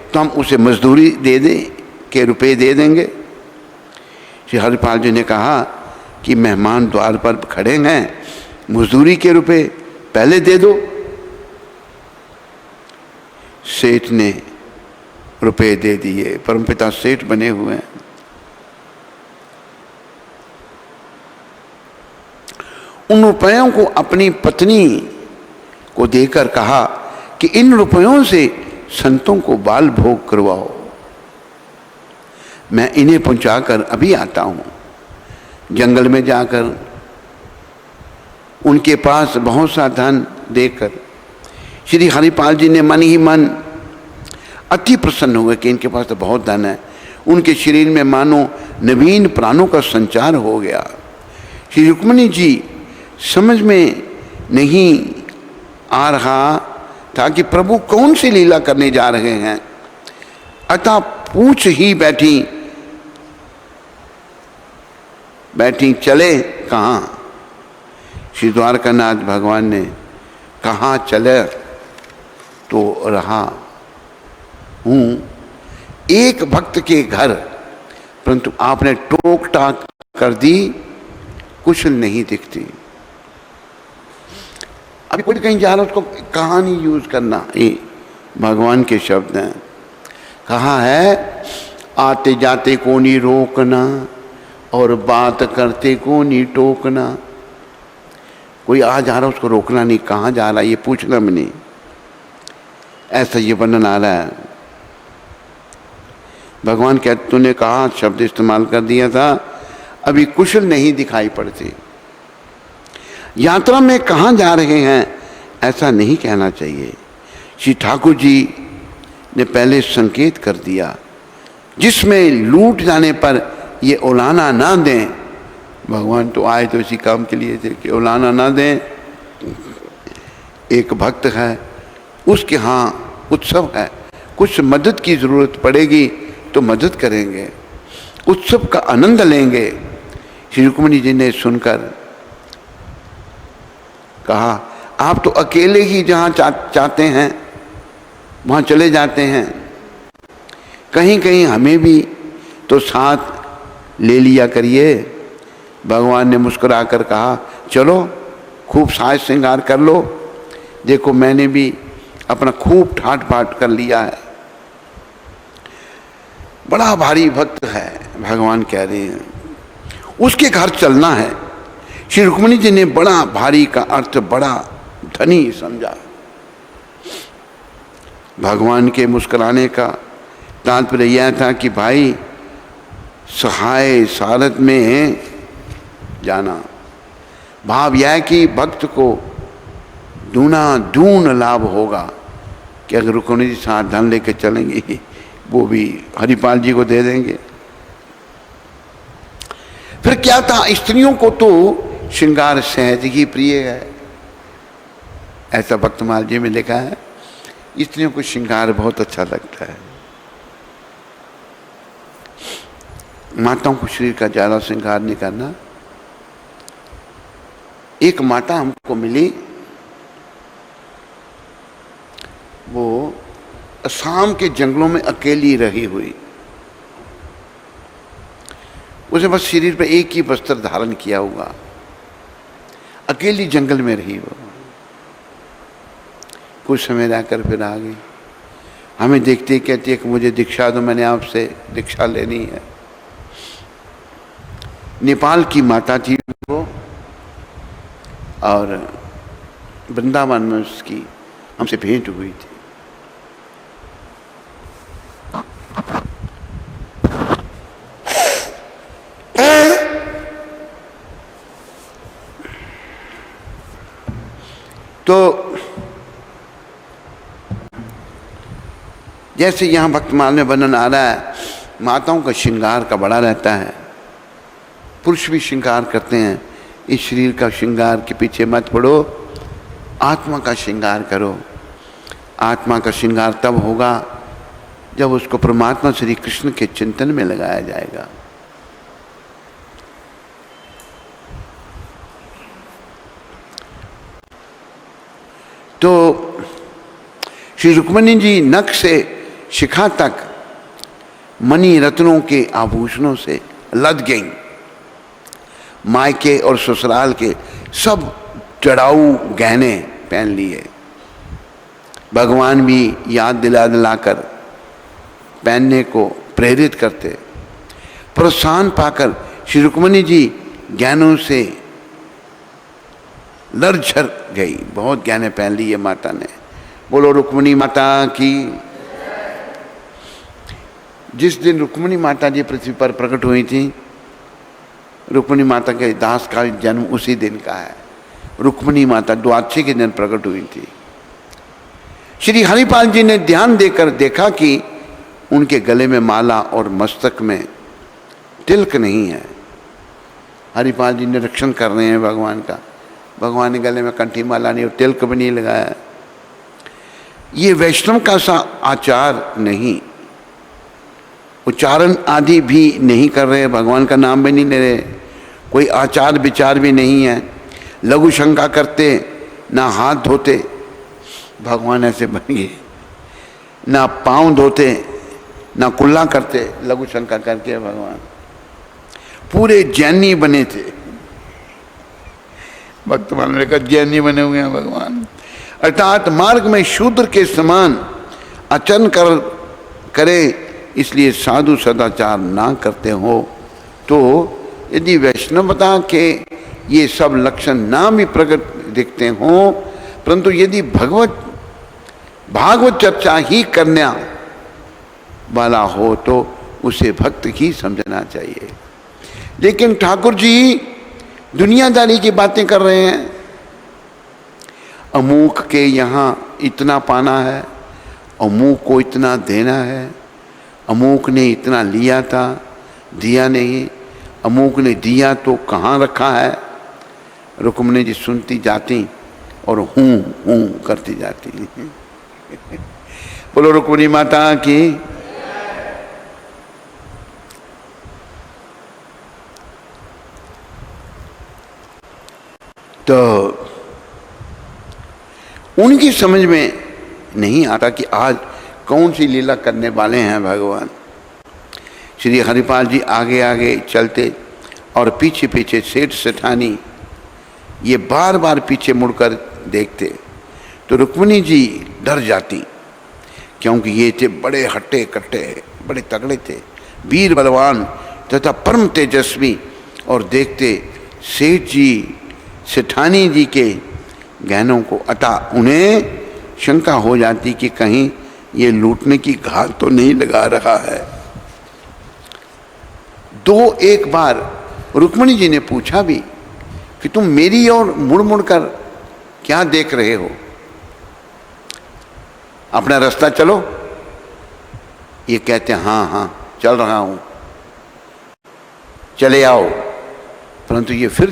तो हम उसे मजदूरी दे दें के रुपए दे देंगे। श्री हरिपाल जी ने कहा कि मेहमान द्वार पर खड़े हैं, मजदूरी के रुपए पहले दे दो। सेठ ने रुपए दे दिए, परमपिता सेठ बने हुए हैं। उन रुपयों को अपनी पत्नी को देकर कहा कि इन रुपयों से संतों को बाल भोग करवाओ, मैं इन्हें पहुंचाकर अभी आता हूं। जंगल में जाकर उनके पास बहुत सा धन देकर श्री हरिपाल जी ने मन ही मन अति प्रसन्न हुए कि इनके पास तो बहुत धन है। उनके शरीर में मानो नवीन प्राणों का संचार हो गया। श्री रुक्मिणी जी समझ में नहीं आ रहा था कि प्रभु कौन सी लीला करने जा रहे हैं, अतः पूछ ही बैठी चले कहाँ? श्री द्वारकानाथ भगवान ने कहाँ चले तो रहा हूँ एक भक्त के घर, परंतु आपने टोक टाक कर दी, कुशल नहीं दिखती। अभी कोई कहीं जा रहा है, उसको कहानी यूज करना, ये भगवान के शब्द हैं। कहा है, आते जाते को नहीं रोकना और बात करते को नहीं टोकना। कोई आ जा रहा है, उसको रोकना नहीं, कहाँ जा रहा है ये पूछना भी नहीं। ऐसा ये वर्णन आ रहा है। भगवान कहते, तूने कहा शब्द इस्तेमाल कर दिया था, अभी कुशल नहीं दिखाई पड़ते। यात्रा में कहाँ जा रहे हैं ऐसा नहीं कहना चाहिए। श्री ठाकुर जी ने पहले संकेत कर दिया, जिसमें लूट जाने पर ये औलाना ना दें। भगवान तो आए तो इसी काम के लिए थे कि औलाना ना दें। एक भक्त है, उसके यहाँ उत्सव है, कुछ मदद की ज़रूरत पड़ेगी तो मदद करेंगे, उत्सव का आनंद लेंगे। श्री रुक्मिणी जी ने सुनकर कहा, आप तो अकेले ही जहाँ चाहते हैं वहाँ चले जाते हैं, कहीं कहीं हमें भी तो साथ ले लिया करिए। भगवान ने मुस्कुराकर कहा, चलो खूब साज श्रृंगार कर लो, देखो मैंने भी अपना खूब ठाट बाट कर लिया है। बड़ा भारी भक्त है, भगवान कह रहे हैं, उसके घर चलना है। श्री रुक्मिणी जी ने बड़ा भारी का अर्थ बड़ा धनी समझा। भगवान के मुस्कुराने का तात्पर्य यह था कि भाई सहाय सारथ में जाना। भाव यह है कि भक्त को दून लाभ होगा कि अगर रुक्मिणी जी साथ धन लेकर चलेंगे, वो भी हरिपाल जी को दे देंगे। फिर क्या था, स्त्रियों को तो श्रृंगार सहज ही प्रिय है, ऐसा भक्तमाल जी में लिखा है। स्त्रियों को श्रृंगार बहुत अच्छा लगता है। माताओं को शरीर का ज्यादा श्रृंगार नहीं करना। एक माता हमको मिली, वो असम के जंगलों में अकेली रही हुई, उसे बस शरीर पे एक ही वस्त्र धारण किया हुआ, अकेली जंगल में रही वो। कुछ समय रहकर फिर आ गई। हमें देखते ही कहती है कि मुझे दीक्षा दो, मैंने आपसे दीक्षा लेनी है। नेपाल की माता थी वो, और वृंदावन में उसकी हमसे भेंट हुई थी। तो जैसे यहाँ भक्तमाल में वर्णन आ रहा है, माताओं का श्रृंगार का बड़ा रहता है। पुरुष भी श्रृंगार करते हैं। इस शरीर का श्रृंगार के पीछे मत पड़ो, आत्मा का श्रृंगार करो। आत्मा का श्रृंगार तब होगा जब उसको परमात्मा श्री कृष्ण के चिंतन में लगाया जाएगा। तो श्री रुक्मिणी जी नख से शिखा तक मणि रत्नों के आभूषणों से लद गई। मायके और ससुराल के सब चढ़ाऊ गहने पहन लिए। भगवान भी याद दिलाकर पहनने को प्रेरित करते। प्रोत्साहन पाकर श्री रुक्मिणी जी गहनों से लरझर गई। बहुत गहने पहन लिए माता ने। बोलो रुक्मिणी माता की। जिस दिन रुक्मिणी माता जी पृथ्वी पर प्रकट हुई थी, रुक्मिणी माता के दास का जन्म उसी दिन का है। रुक्मिणी माता द्वादशी के दिन प्रकट हुई थी। श्री हरिपाल जी ने ध्यान देकर देखा कि उनके गले में माला और मस्तक में तिलक नहीं है। हरिपाल जी निरीक्षण कर रहे हैं भगवान का। भगवान ने गले में कंठी माला नहीं और तिलक भी नहीं लगाया। ये वैष्णव का सा आचार नहीं, उच्चारण आदि भी नहीं कर रहे, भगवान का नाम भी नहीं ले रहे, कोई आचार विचार भी नहीं है। लघु शंका करते, ना हाथ धोते, भगवान ऐसे बन गए। ना पाँव धोते, ना कुल्ला करते, लघु शंका करके भगवान पूरे जैनी बने थे। भक्तमान ने कहा जैनी बने हुए हैं भगवान, अर्थात मार्ग में शूद्र के समान आचरण करे, इसलिए साधु सदाचार ना करते हो। तो यदि वैष्णवता के ये सब लक्षण ना भी प्रकट दिखते हों, परंतु यदि भागवत चर्चा ही करने वाला हो तो उसे भक्त ही समझना चाहिए। लेकिन ठाकुर जी दुनियादारी की बातें कर रहे हैं। अमूक के यहाँ इतना पाना है, अमूक को इतना देना है, अमूक ने इतना लिया था, दिया नहीं, अमूक ने दिया तो कहाँ रखा है। रुक्मिणी जी सुनती जाती और हूँ हूँ करती जाती। बोलो रुक्मिणी माता की। तो उनकी समझ में नहीं आता कि आज कौन सी लीला करने वाले हैं भगवान। श्री हरिपाल जी आगे आगे चलते और पीछे पीछे सेठ सेठानी ये बार बार पीछे मुड़कर देखते। तो रुक्मिणी जी डर जाती, क्योंकि ये थे बड़े हट्टे कट्टे, बड़े तगड़े थे, वीर बलवान तथा परम तेजस्वी। और देखते सेठ जी सेठानी जी के गहनों को, अतः उन्हें शंका हो जाती कि कहीं ये लूटने की घात तो नहीं लगा रहा है। एक बार रुक्मिणी जी ने पूछा भी कि तुम मेरी ओर मुड़ मुड़ कर क्या देख रहे हो, अपना रास्ता चलो। ये कहते हैं हाँ हाँ चल रहा हूं, चले आओ। परंतु ये फिर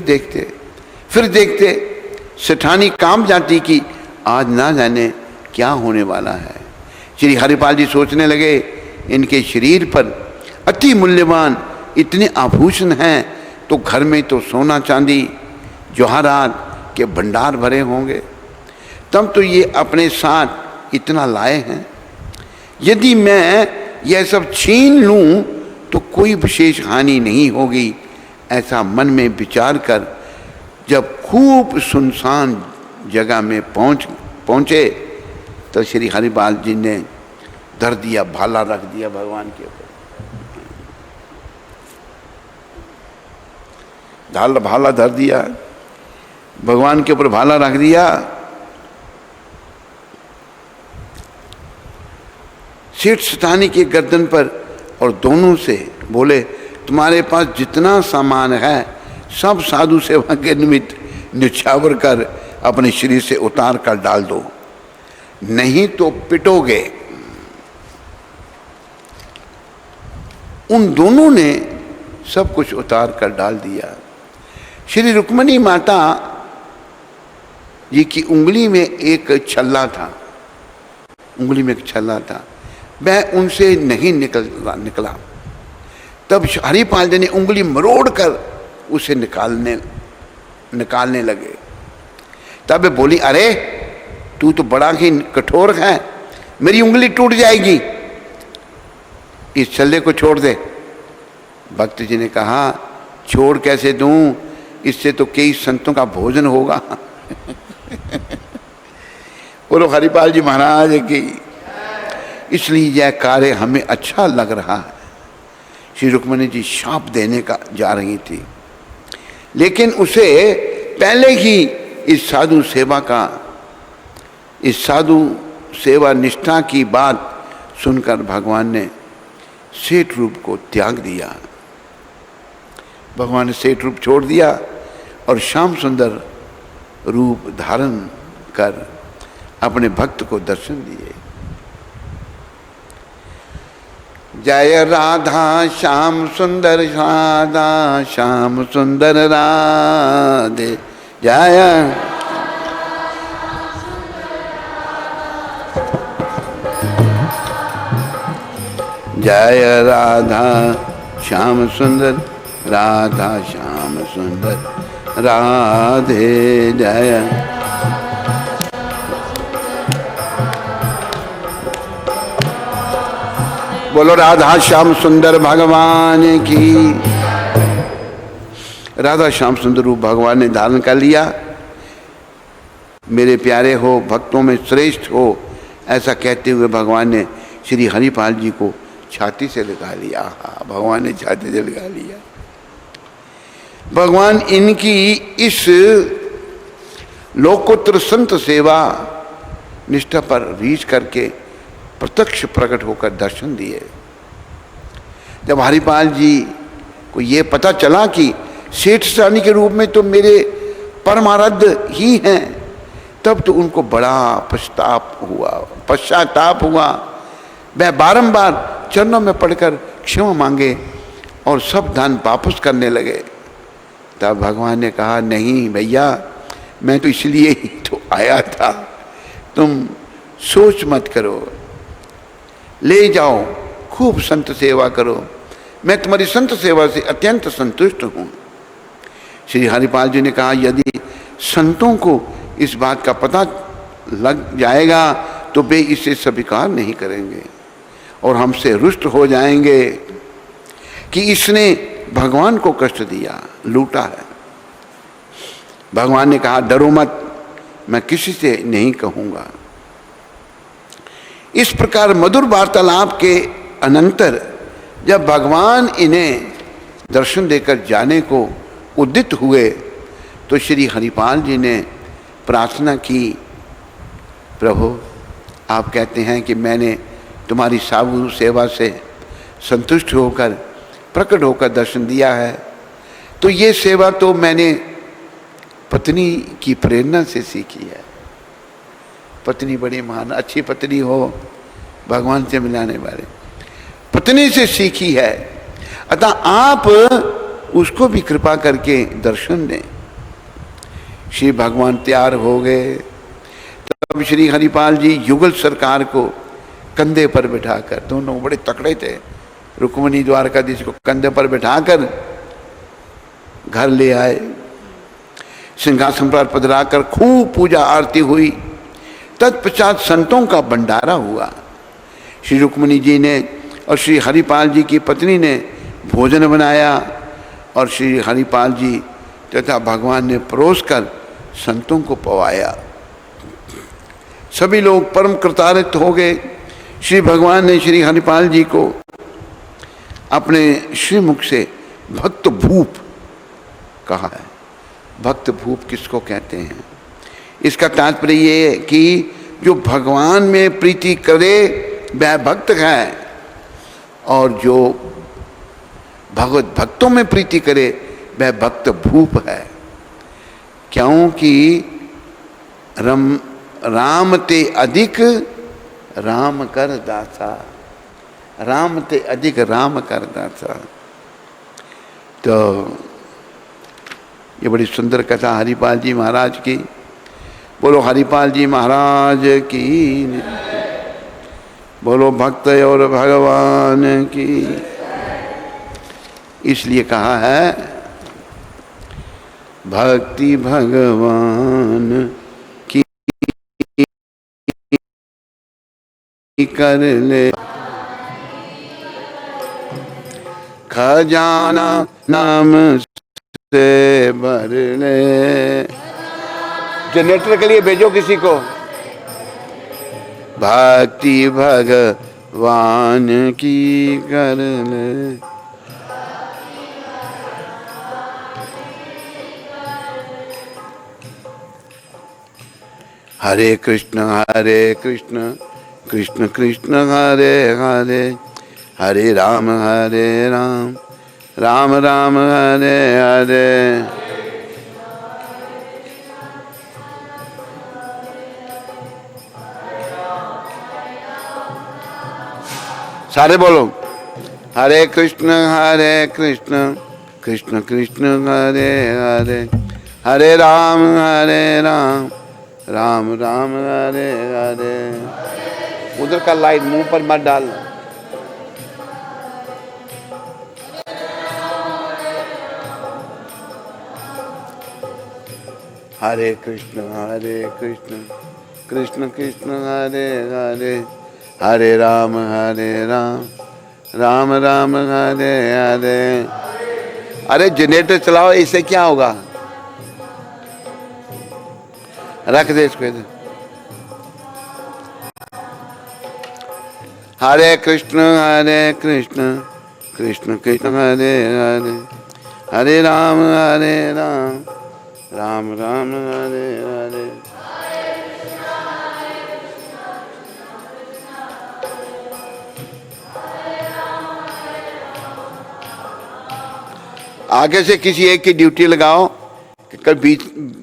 देखते सेठानी काम जाती कि आज ना जाने क्या होने वाला है। श्री हरिपाल जी सोचने लगे, इनके शरीर पर अति मूल्यवान इतने आभूषण हैं तो घर में तो सोना चांदी जवाहरात के भंडार भरे होंगे, तब तो ये अपने साथ इतना लाए हैं। यदि मैं यह सब छीन लूं तो कोई विशेष हानि नहीं होगी, ऐसा मन में विचार कर जब खूब सुनसान जगह में पहुंचे तो श्री हरिपाल जी ने धर दिया, भाला रख दिया भगवान के ऊपर। भाला धर दिया भगवान के ऊपर, भाला रख दिया। सेठ सेठानी के गर्दन पर और दोनों से बोले, तुम्हारे पास जितना सामान है सब साधु सेवा के निमित्त निछावर कर अपने शरीर से उतार कर डाल दो, नहीं तो पिटोगे। उन दोनों ने सब कुछ उतार कर डाल दिया। श्री रुक्मिणी माता जी की उंगली में एक छल्ला था, वह उनसे नहीं निकला। तब हरिपाल जी ने उंगली मरोड़ कर उसे निकालने लगे। तब वे बोली, अरे तू तो बड़ा ही कठोर है, मेरी उंगली टूट जाएगी, इस छल्ले को छोड़ दे। भक्त जी ने कहा, छोड़ कैसे दूं, इससे तो कई संतों का भोजन होगा। बोलो हरिपाल जी महाराज की। इसलिए यह कार्य हमें अच्छा लग रहा है। श्री रुक्मिणी जी शाप देने का जा रही थी, लेकिन उसे पहले ही इस साधु सेवा निष्ठा की बात सुनकर भगवान ने सेठ रूप को त्याग दिया। भगवान ने सेठ रूप छोड़ दिया और श्याम सुंदर रूप धारण कर अपने भक्त को दर्शन दिए। जय राधा श्याम सुंदर राधा श्याम सुंदर राधे जय। जय राधा श्याम सुंदर राधा श्याम सुंदर राधे जय। बोलो राधा श्याम सुंदर भगवान की। राधा श्याम सुंदर रूप भगवान ने धारण कर लिया। मेरे प्यारे हो, भक्तों में श्रेष्ठ हो, ऐसा कहते हुए भगवान ने श्री हरिपाल जी को छाती से लगा लिया। भगवान ने छाती से लगा लिया। भगवान इनकी इस लोकोत्तर संत सेवा निष्ठा पर रीच करके प्रत्यक्ष प्रकट होकर दर्शन दिए। जब हरिपाल जी को ये पता चला कि सेठ सेठानी के रूप में तो मेरे परमाराध्य ही हैं, तब तो उनको बड़ा पश्चाताप हुआ। वह बारंबार चरणों में पड़कर क्षमा मांगे और सब धन वापस करने लगे। तब भगवान ने कहा, नहीं भैया, मैं तो इसलिए ही तो आया था, तुम सोच मत करो, ले जाओ, खूब संत सेवा करो, मैं तुम्हारी संत सेवा से अत्यंत संतुष्ट हूँ। श्री हरिपाल जी ने कहा, यदि संतों को इस बात का पता लग जाएगा तो वे इसे स्वीकार नहीं करेंगे और हमसे रुष्ट हो जाएंगे कि इसने भगवान को कष्ट दिया, लूटा है। भगवान ने कहा, डरो मत, मैं किसी से नहीं कहूँगा। इस प्रकार मधुर वार्तालाप के अनंतर जब भगवान इन्हें दर्शन देकर जाने को उद्यत हुए तो श्री हरिपाल जी ने प्रार्थना की, प्रभु आप कहते हैं कि मैंने तुम्हारी साधु सेवा से संतुष्ट होकर प्रकट होकर दर्शन दिया है। तो ये सेवा तो मैंने पत्नी की प्रेरणा से सीखी है। पत्नी बड़ी महान, अच्छी पत्नी हो, भगवान से मिलाने वाले, पत्नी से सीखी है। अतः आप उसको भी कृपा करके दर्शन दें। श्री भगवान तैयार हो गए, तब श्री हरिपाल जी युगल सरकार को कंधे पर बिठाकर, दोनों बड़े तकड़े थे, रुक्मिणी द्वारकाधीश को कंधे पर बिठाकर घर ले आए। सिंहासन पर पधराकर खूब पूजा आरती हुई। तत्पश्चात संतों का भंडारा हुआ। श्री रुक्मिणी जी ने और श्री हरिपाल जी की पत्नी ने भोजन बनाया और श्री हरिपाल जी तथा भगवान ने परोस कर संतों को पवाया। सभी लोग परम कृतार्थ हो गए। श्री भगवान ने श्री हरिपाल जी को अपने श्रीमुख से भक्त भूप कहा है। भक्त भूप किसको कहते हैं? इसका तात्पर्य ये है कि जो भगवान में प्रीति करे वह भक्त है, और जो भगवत भक्तों में प्रीति करे वह भक्त भूप है। क्योंकि राम ते अधिक राम कर दासा, राम ते अधिक राम कर दासा। तो ये बड़ी सुंदर कथा हरिपाल जी महाराज की। बोलो हरिपाल जी महाराज की, बोलो भक्त और भगवान की। इसलिए कहा है भक्ति भगवान की कर ले, खजाना नाम से भर ले। जनरेटर के लिए भेजो किसी को। भक्ति भगवान की कर ले। हरे कृष्ण कृष्ण कृष्ण हरे हरे, हरे राम राम राम हरे हरे। सारे बोलो हरे कृष्ण कृष्ण कृष्ण हरे हरे, हरे राम राम राम हरे हरे। उधर का लाइट मुंह पर मत डाल। हरे कृष्ण कृष्ण कृष्ण हरे हरे, हरे राम राम राम हरे हरे। अरे जनरेटर चलाओ, इससे क्या होगा? रख दे इसको इधर। हरे कृष्ण कृष्ण कृष्ण हरे हरे, हरे राम राम राम हरे हरे। आगे से किसी एक की ड्यूटी लगाओ कि कल बीच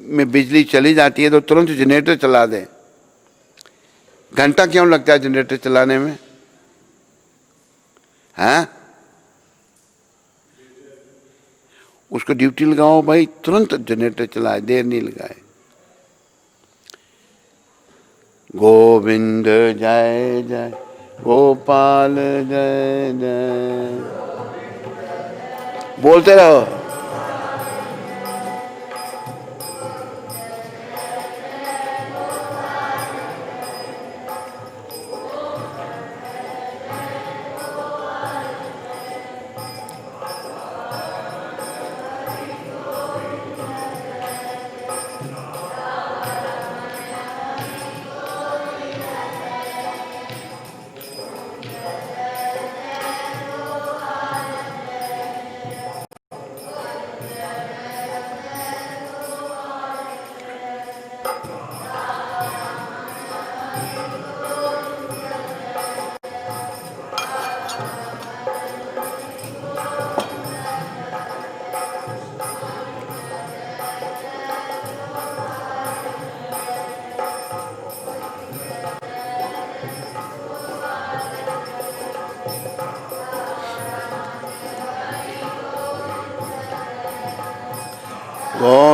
में बिजली चली जाती है तो तुरंत जनरेटर चला दे। घंटा क्यों लगता है जनरेटर चलाने में? हैं? उसको ड्यूटी लगाओ भाई, तुरंत जनरेटर चलाए, देर नहीं लगाए। गोविंद जय जय गोपाल जय जय, बोलते रहो।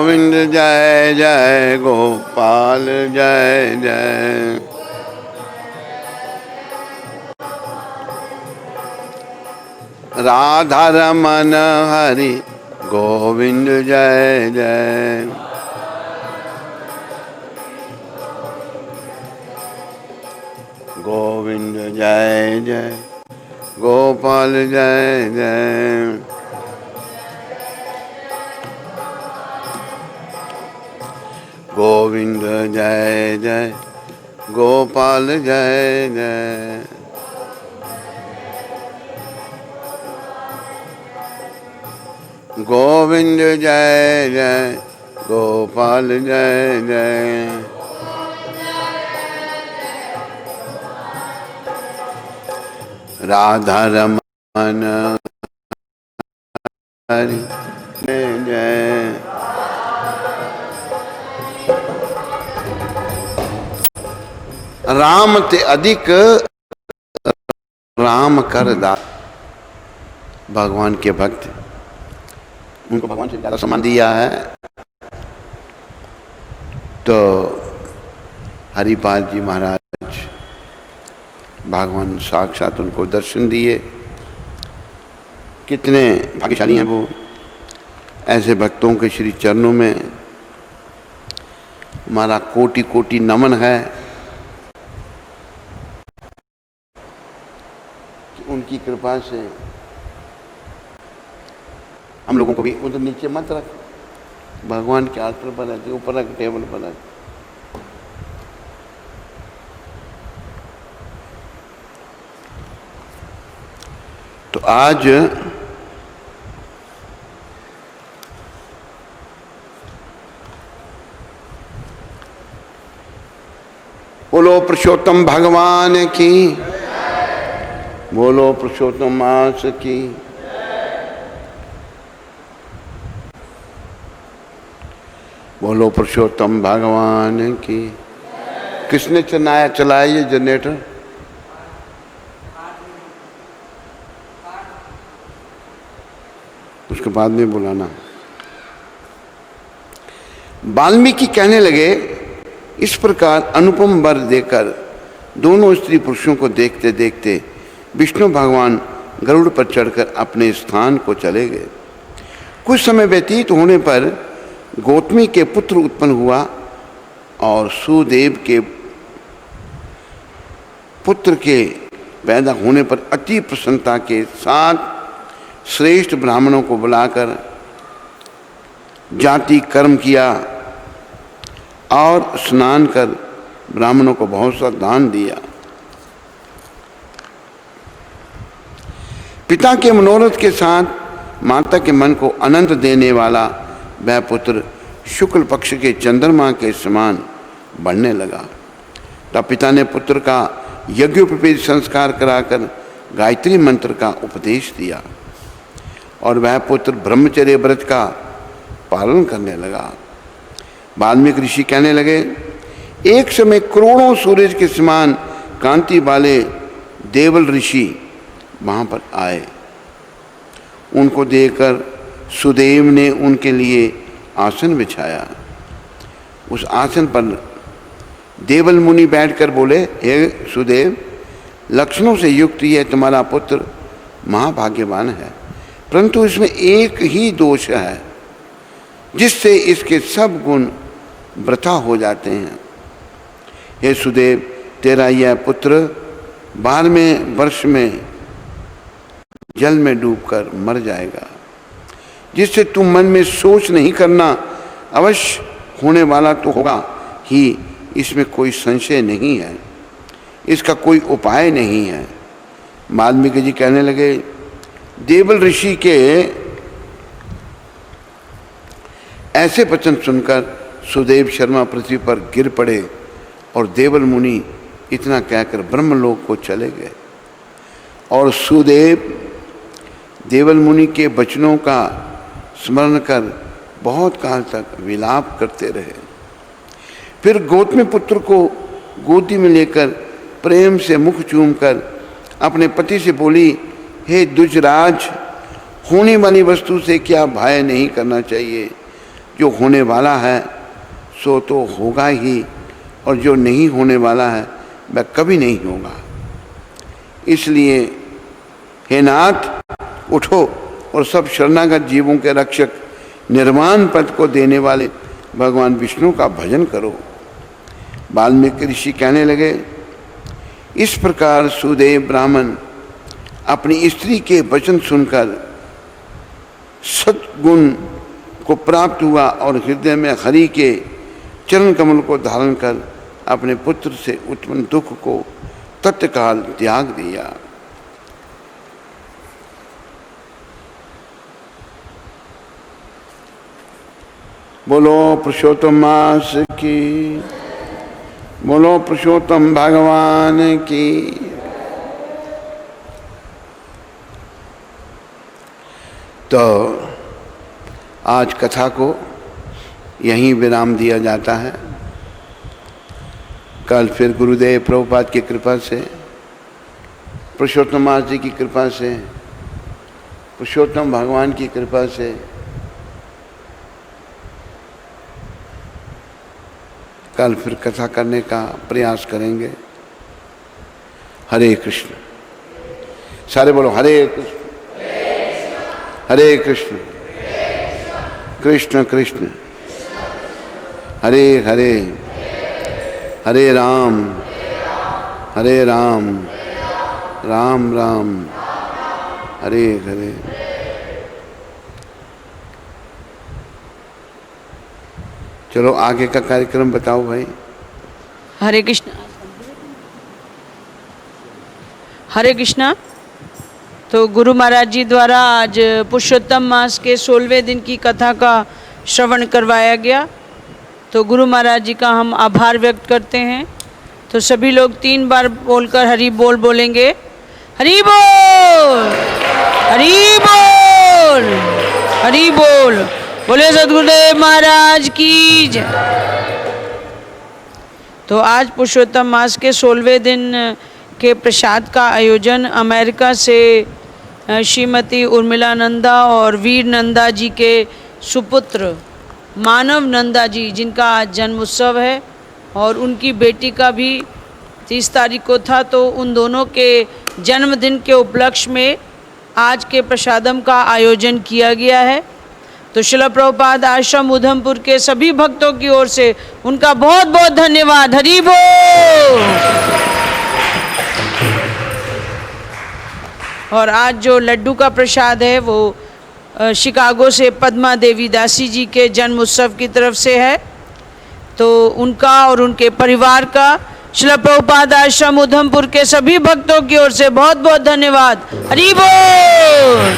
गोविंद जय जय गोपाल जय जय। राधा रमन हरि गोविंद जय जय। गोविंद जय जय गोपाल जय जय। गोविंद जय जय गोपाल जय जय। गोविंद जय जय गोपाल जय जय। राधा रमन हरि जय जय। राम ते अधिक राम कर दास। भगवान के भक्त, उनको भगवान से ज्यादा सम्मान दिया है। तो हरिपाल जी महाराज भगवान साक्षात उनको दर्शन दिए। कितने भाग्यशाली हैं वो। ऐसे भक्तों के श्री चरणों में हमारा कोटि कोटि नमन है कि उनकी कृपा से हम लोगों को भी उधर नीचे मत रख, भगवान के आसन पर रख, ऊपर रख, टेबल पर रख। तो आज बोलो पुरुषोत्तम भगवान की, बोलो पुरुषोत्तम मास की। बोलो पुरुषोत्तम भगवान की। किसने चलाया ये जनरेटर? उसके बाद में बुलाना। वाल्मीकि कहने लगे, इस प्रकार अनुपम वर देकर दोनों स्त्री पुरुषों को देखते देखते विष्णु भगवान गरुड़ पर चढ़कर अपने स्थान को चले गए। कुछ समय व्यतीत होने पर गौतमी के पुत्र उत्पन्न हुआ और सुदेव के पुत्र के पैदा होने पर अति प्रसन्नता के साथ श्रेष्ठ ब्राह्मणों को बुलाकर जाति कर्म किया और स्नान कर ब्राह्मणों को बहुत सा दान दिया। पिता के मनोरथ के साथ माता के मन को आनंद देने वाला वह पुत्र शुक्ल पक्ष के चंद्रमा के समान बढ़ने लगा। तब पिता ने पुत्र का यज्ञोपवीत संस्कार कराकर गायत्री मंत्र का उपदेश दिया और वह पुत्र ब्रह्मचर्य व्रत का पालन करने लगा। वाल्मीकि ऋषि कहने लगे, एक समय करोड़ों सूरज के समान कांति वाले देवल ऋषि वहां पर आए। उनको देखकर सुदेव ने उनके लिए आसन बिछाया। उस आसन पर देवल मुनि बैठकर बोले, हे सुदेव, लक्षणों से युक्त यह तुम्हारा पुत्र महाभाग्यवान है, परंतु इसमें एक ही दोष है जिससे इसके सब गुण वृथा हो जाते हैं। हे सुदेव, तेरा यह पुत्र 12वें वर्ष में जल में डूबकर मर जाएगा, जिससे तुम मन में सोच नहीं करना, अवश्य होने वाला तो होगा ही, इसमें कोई संशय नहीं है, इसका कोई उपाय नहीं है। वाल्मीकि जी कहने लगे, देवल ऋषि के ऐसे वचन सुनकर सुदेव शर्मा पृथ्वी पर गिर पड़े और देवल मुनि इतना कहकर ब्रह्मलोक को चले गए। और सुदेव देवल मुनि के वचनों का स्मरण कर बहुत काल तक विलाप करते रहे। फिर गौतमी पुत्र को गोदी में लेकर प्रेम से मुख चूमकर अपने पति से बोली, हे दुजराज, होने वाली वस्तु से क्या भय नहीं करना चाहिए। जो होने वाला है सो तो होगा ही, और जो नहीं होने वाला है वह कभी नहीं होगा। इसलिए हे नाथ उठो और सब शरणागत जीवों के रक्षक निर्वाण पद को देने वाले भगवान विष्णु का भजन करो। वाल्मीकि ऋषि कहने लगे, इस प्रकार सुदेव ब्राह्मण अपनी स्त्री के वचन सुनकर सद्गुण को प्राप्त हुआ और हृदय में हरि के चरण कमल को धारण कर अपने पुत्र से उत्पन्न दुख को तत्काल त्याग दिया। बोलो पुरुषोत्तम मास की, बोलो पुरुषोत्तम भगवान की। तो आज कथा को यहीं विराम दिया जाता है। कल फिर गुरुदेव प्रभुपाद की कृपा से, पुरुषोत्तम मास जी की कृपा से, पुरुषोत्तम भगवान की कृपा से कल फिर कथा करने का प्रयास करेंगे। हरे कृष्ण। सारे बोलो हरे कृष्ण, हरे कृष्ण, कृष्ण कृष्ण हरे हरे, हरे राम, हरे राम, राम राम, हरे हरे। चलो आगे का कार्यक्रम बताओ भाई। हरे कृष्ण, हरे कृष्णा। तो गुरु महाराज जी द्वारा आज पुरुषोत्तम मास के 16वें दिन की कथा का श्रवण करवाया गया। तो गुरु महाराज जी का हम आभार व्यक्त करते हैं। तो सभी लोग 3 बार बोलकर हरि बोल बोलेंगे। हरि बोल, हरि बोल, हरि बोल। बोले सद्गुरुदेव महाराज की जय। तो आज पुरुषोत्तम मास के 16वें दिन के प्रसाद का आयोजन अमेरिका से श्रीमती उर्मिला नंदा और वीर नंदा जी के सुपुत्र मानव नंदा जी, जिनका आज जन्म उत्सव है, और उनकी बेटी का भी 30 तारीख को था। तो उन दोनों के जन्मदिन के उपलक्ष्य में आज के प्रसादम का आयोजन किया गया है। तो श्रील प्रभुपाद आश्रम उधमपुर के सभी भक्तों की ओर से उनका बहुत बहुत धन्यवाद। हरि बोल। और आज जो लड्डू का प्रसाद है वो शिकागो से पद्मा देवी दासी जी के जन्म उत्सव की तरफ से है। तो उनका और उनके परिवार का श्रील प्रभुपाद आश्रम उधमपुर के सभी भक्तों की ओर से बहुत बहुत धन्यवाद। हरि बोल।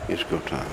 इसको उठा